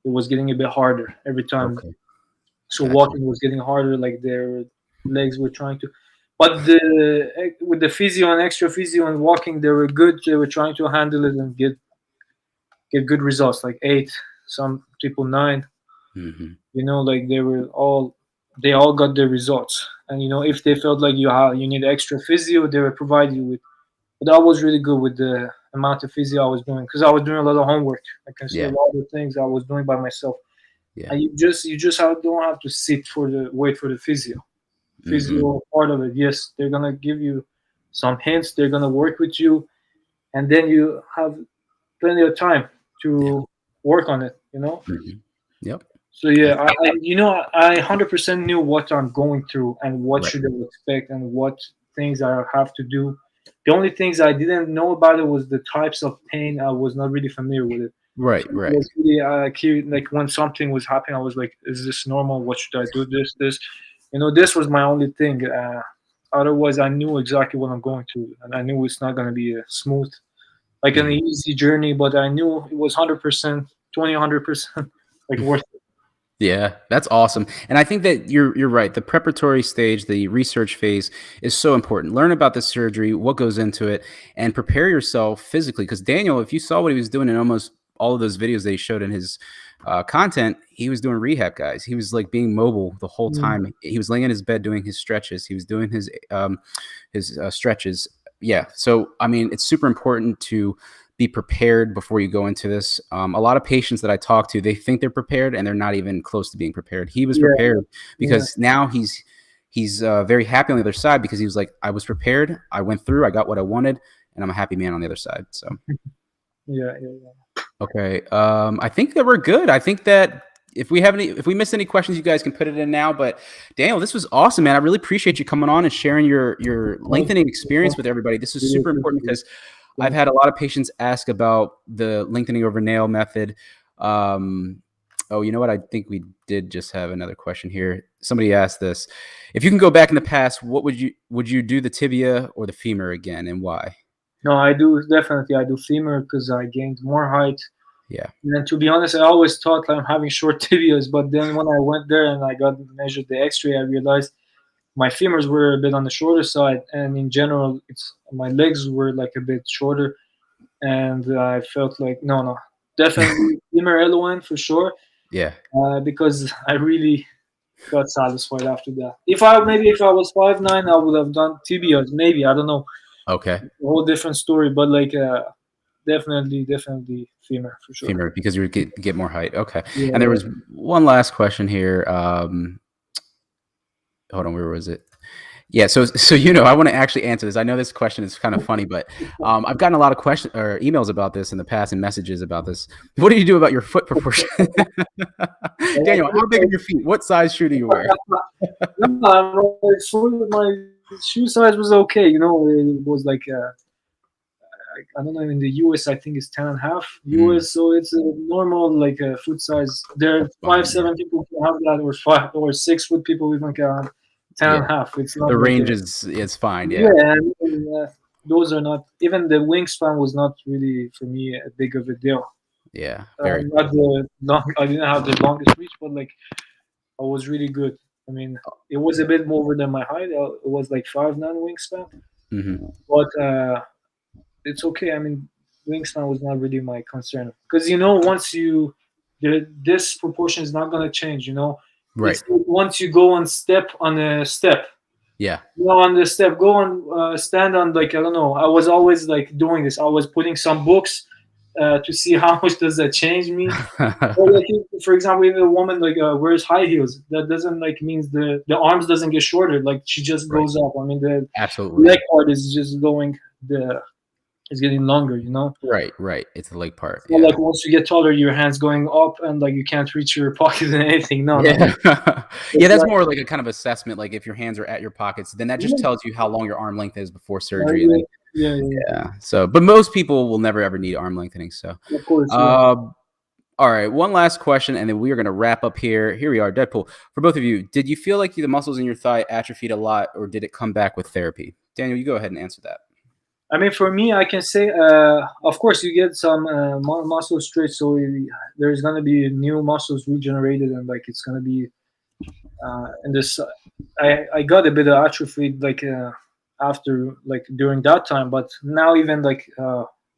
it was getting a bit harder every time. Okay. So walking was getting harder, like their legs were trying to. But with the physio and extra physio and walking, they were good. They were trying to handle it and get good results, like 8, some people 9. You know, like they all got their results. And you know, if they felt like you need extra physio, they would provide you with. But I was really good with the amount of physio I was doing, because I was doing a lot of homework. I can see a lot of things I was doing by myself. Yeah. And you just don't have to wait for the physio. Physio part of it. Yes, they're gonna give you some hints. They're gonna work with you, and then you have plenty of time to work on it. You know. Yep. So yeah, I 100% knew what I'm going through and what should I expect and what things I have to do. The only things I didn't know about it was the types of pain. I was not really familiar with it. Right, So it right. was really like when something was happening, I was like, "Is this normal? What should I do? This." This was my only thing. Otherwise, I knew exactly what I'm going to, and I knew it's not going to be a smooth, like an Mhm. easy journey. But I knew it was 100%, 100%, like worth it. Yeah, that's awesome. And I think that you're right. The preparatory stage, the research phase is so important. Learn about the surgery, what goes into it, and prepare yourself physically. Because Daniel, if you saw what he was doing in almost all of those videos that he showed in his content, he was doing rehab, guys. He was like being mobile the whole Mm. time. He was laying in his bed doing his stretches. He was doing his stretches. Yeah. So I mean, it's super important to be prepared before you go into this. A lot of patients that I talk to, they think they're prepared and they're not even close to being prepared. He was Yeah, prepared yeah, because now he's very happy on the other side because he was like, I was prepared, I went through, I got what I wanted, and I'm a happy man on the other side. So yeah. okay, I think that we're good. I think that if we miss any questions, you guys can put it in now. But Daniel, this was awesome, man. I really appreciate you coming on and sharing your Thank lengthening you. experience with everybody. This is Really super important appreciate because I've had a lot of patients ask about the lengthening over nail method. Oh, you know what? I think we did just have another question here. Somebody asked this: if you can go back in the past, what would you do the tibia or the femur again, and why? No, I do definitely. I do femur because I gained more height. Yeah, And to be honest, I always thought I'm having short tibias, but then when I went there and I got measured the X-ray, I realized my femurs were a bit on the shorter side, and in general, it's my legs were like a bit shorter, and I felt like no, definitely femur LON for sure, yeah. because I really got satisfied after that. If I was 5'9", I would have done tibias, maybe I don't know, Okay, a whole different story, but like definitely femur for sure. femur because you get more height. Okay, and there Yeah. was one last question here. Hold on, where was it? Yeah, so I want to actually answer this. I know this question is kind of funny, but I've gotten a lot of questions or emails about this in the past and messages about this. What do you do about your foot proportion? Daniel, how big are your feet? What size shoe do you wear? My shoe size was okay. It was like I don't know. In the US, I think it's 10.5 US, so it's a normal like foot size. There are Fine, 5'7" people can have that, or 5 or 6 foot people even can have 10 yeah. and a half. It's not The like range is fine. yeah. Yeah, Those are not even the wingspan was not really for me a big of a deal. yeah. Very Not the long. I didn't have the longest reach, but like I was really good. I mean, it was a bit more than my height. It was like 5'9" wingspan, but it's okay. I mean, wingspan was not really my concern because once this proportion is not gonna change. right. It's like once you go on a step. Yeah, On the step, go on, stand on like I don't know. I was always like doing this. I was putting some books to see how much does that change me. Or like for example, if a woman like wears high heels, that doesn't like means the arms doesn't get shorter. Like she just right. goes up. I mean the Absolutely. leg part is just going is getting longer. Right. It's the leg part. It's not Yeah. like once you get taller, your hands going up and like you can't reach your pocket and anything. No. Yeah. It's Yeah, that's like, more like a kind of assessment. Like if your hands are at your pockets, then that just yeah, tells you how long your arm length is before yeah, surgery. And then, yeah. yeah. So, but most people will never ever need arm lengthening. So, Of course. Yeah. all right, one last question, and then we are going to wrap up here. Here we are, Deadpool. For both of you, did you feel like the muscles in your thigh atrophied a lot, or did it come back with therapy? Daniel, you go ahead and answer that. I mean, for me, I can say, of course, you get some muscle stretch, so there's gonna be new muscles regenerated, and like it's gonna be in this. I got a bit of atrophy like after like during that time, but now even like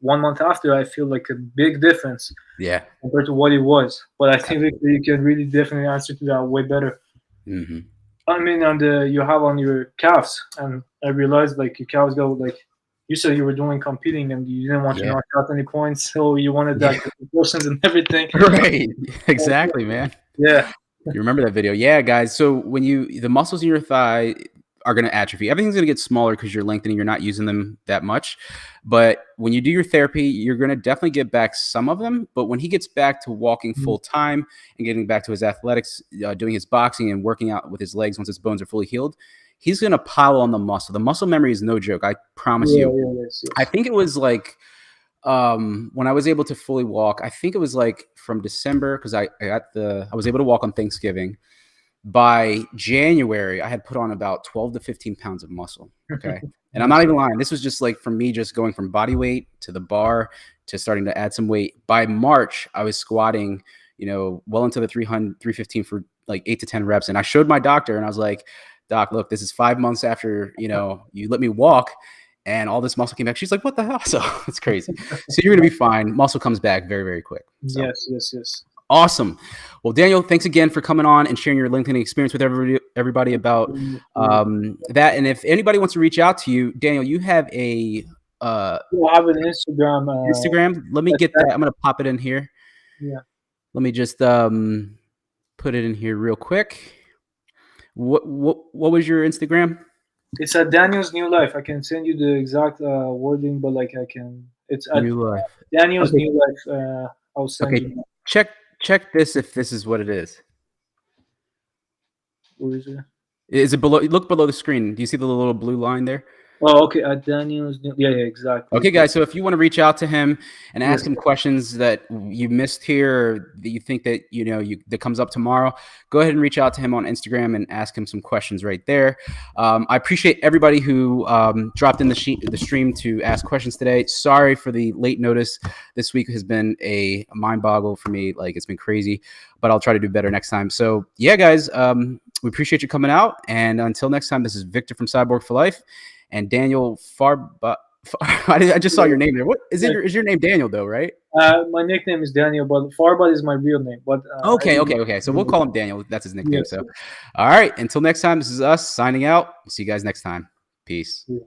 1 month after, I feel like a big difference Yeah. compared to what it was. But I think that you can really definitely answer to that way better. Mm-hmm. I mean, you have on your calves, and I realized like your calves go like. You said you were doing competing and you didn't want to knock out any points, so you wanted that proportions and everything. Right. Exactly, man. Yeah. You remember that video? Yeah, guys. So when the muscles in your thigh are going to atrophy, everything's going to get smaller because you're lengthening. You're not using them that much. But when you do your therapy, you're going to definitely get back some of them. But when he gets back to walking full time and getting back to his athletics, doing his boxing and working out with his legs once his bones are fully healed, he's going to pile on the muscle. The muscle memory is no joke. I promise you. Yes. I think it was like when I was able to fully walk, I think it was like from December, because I was able to walk on Thanksgiving. By January, I had put on about 12 to 15 pounds of muscle. Okay. And I'm not even lying. This was just like from me just going from body weight to the bar to starting to add some weight. By March, I was squatting, well into the 300, 315 for like 8 to 10 reps. And I showed my doctor and I was like, Doc, look, this is 5 months after, you let me walk and all this muscle came back. She's like, what the hell? So it's crazy. So you're going to be fine. Muscle comes back very, very quick. So. Yes. Awesome. Well, Daniel, thanks again for coming on and sharing your lengthening experience with everybody about that. And if anybody wants to reach out to you, Daniel, you have a I have an Instagram. Instagram. Let me get that. I'm going to pop it in here. Yeah. Let me just put it in here real quick. What was your Instagram? It's at Daniel's New Life. I can send you the exact wording, but like I can. It's at New Life. Daniel's New Life. I'll send you. Check this if this is what it is. Where is it? Is it below? Look below the screen. Do you see the little blue line there? Oh, okay. At Daniel's. Yeah, exactly. Okay, guys. So if you want to reach out to him and ask him questions that you missed here, or that you think that that comes up tomorrow, go ahead and reach out to him on Instagram and ask him some questions right there. I appreciate everybody who dropped in the stream to ask questions today. Sorry for the late notice. This week has been a mind boggle for me. Like, it's been crazy, but I'll try to do better next time. So yeah, guys, we appreciate you coming out. And until next time, this is Victor from Cyborg for Life. And Daniel I just saw your name there. What is it? Is your name Daniel though, right? My nickname is Daniel, but Farbad is my real name. But okay. So we'll call him Daniel. That's his nickname. Yes. So, all right. Until next time, this is us signing out. See you guys next time. Peace. Yeah.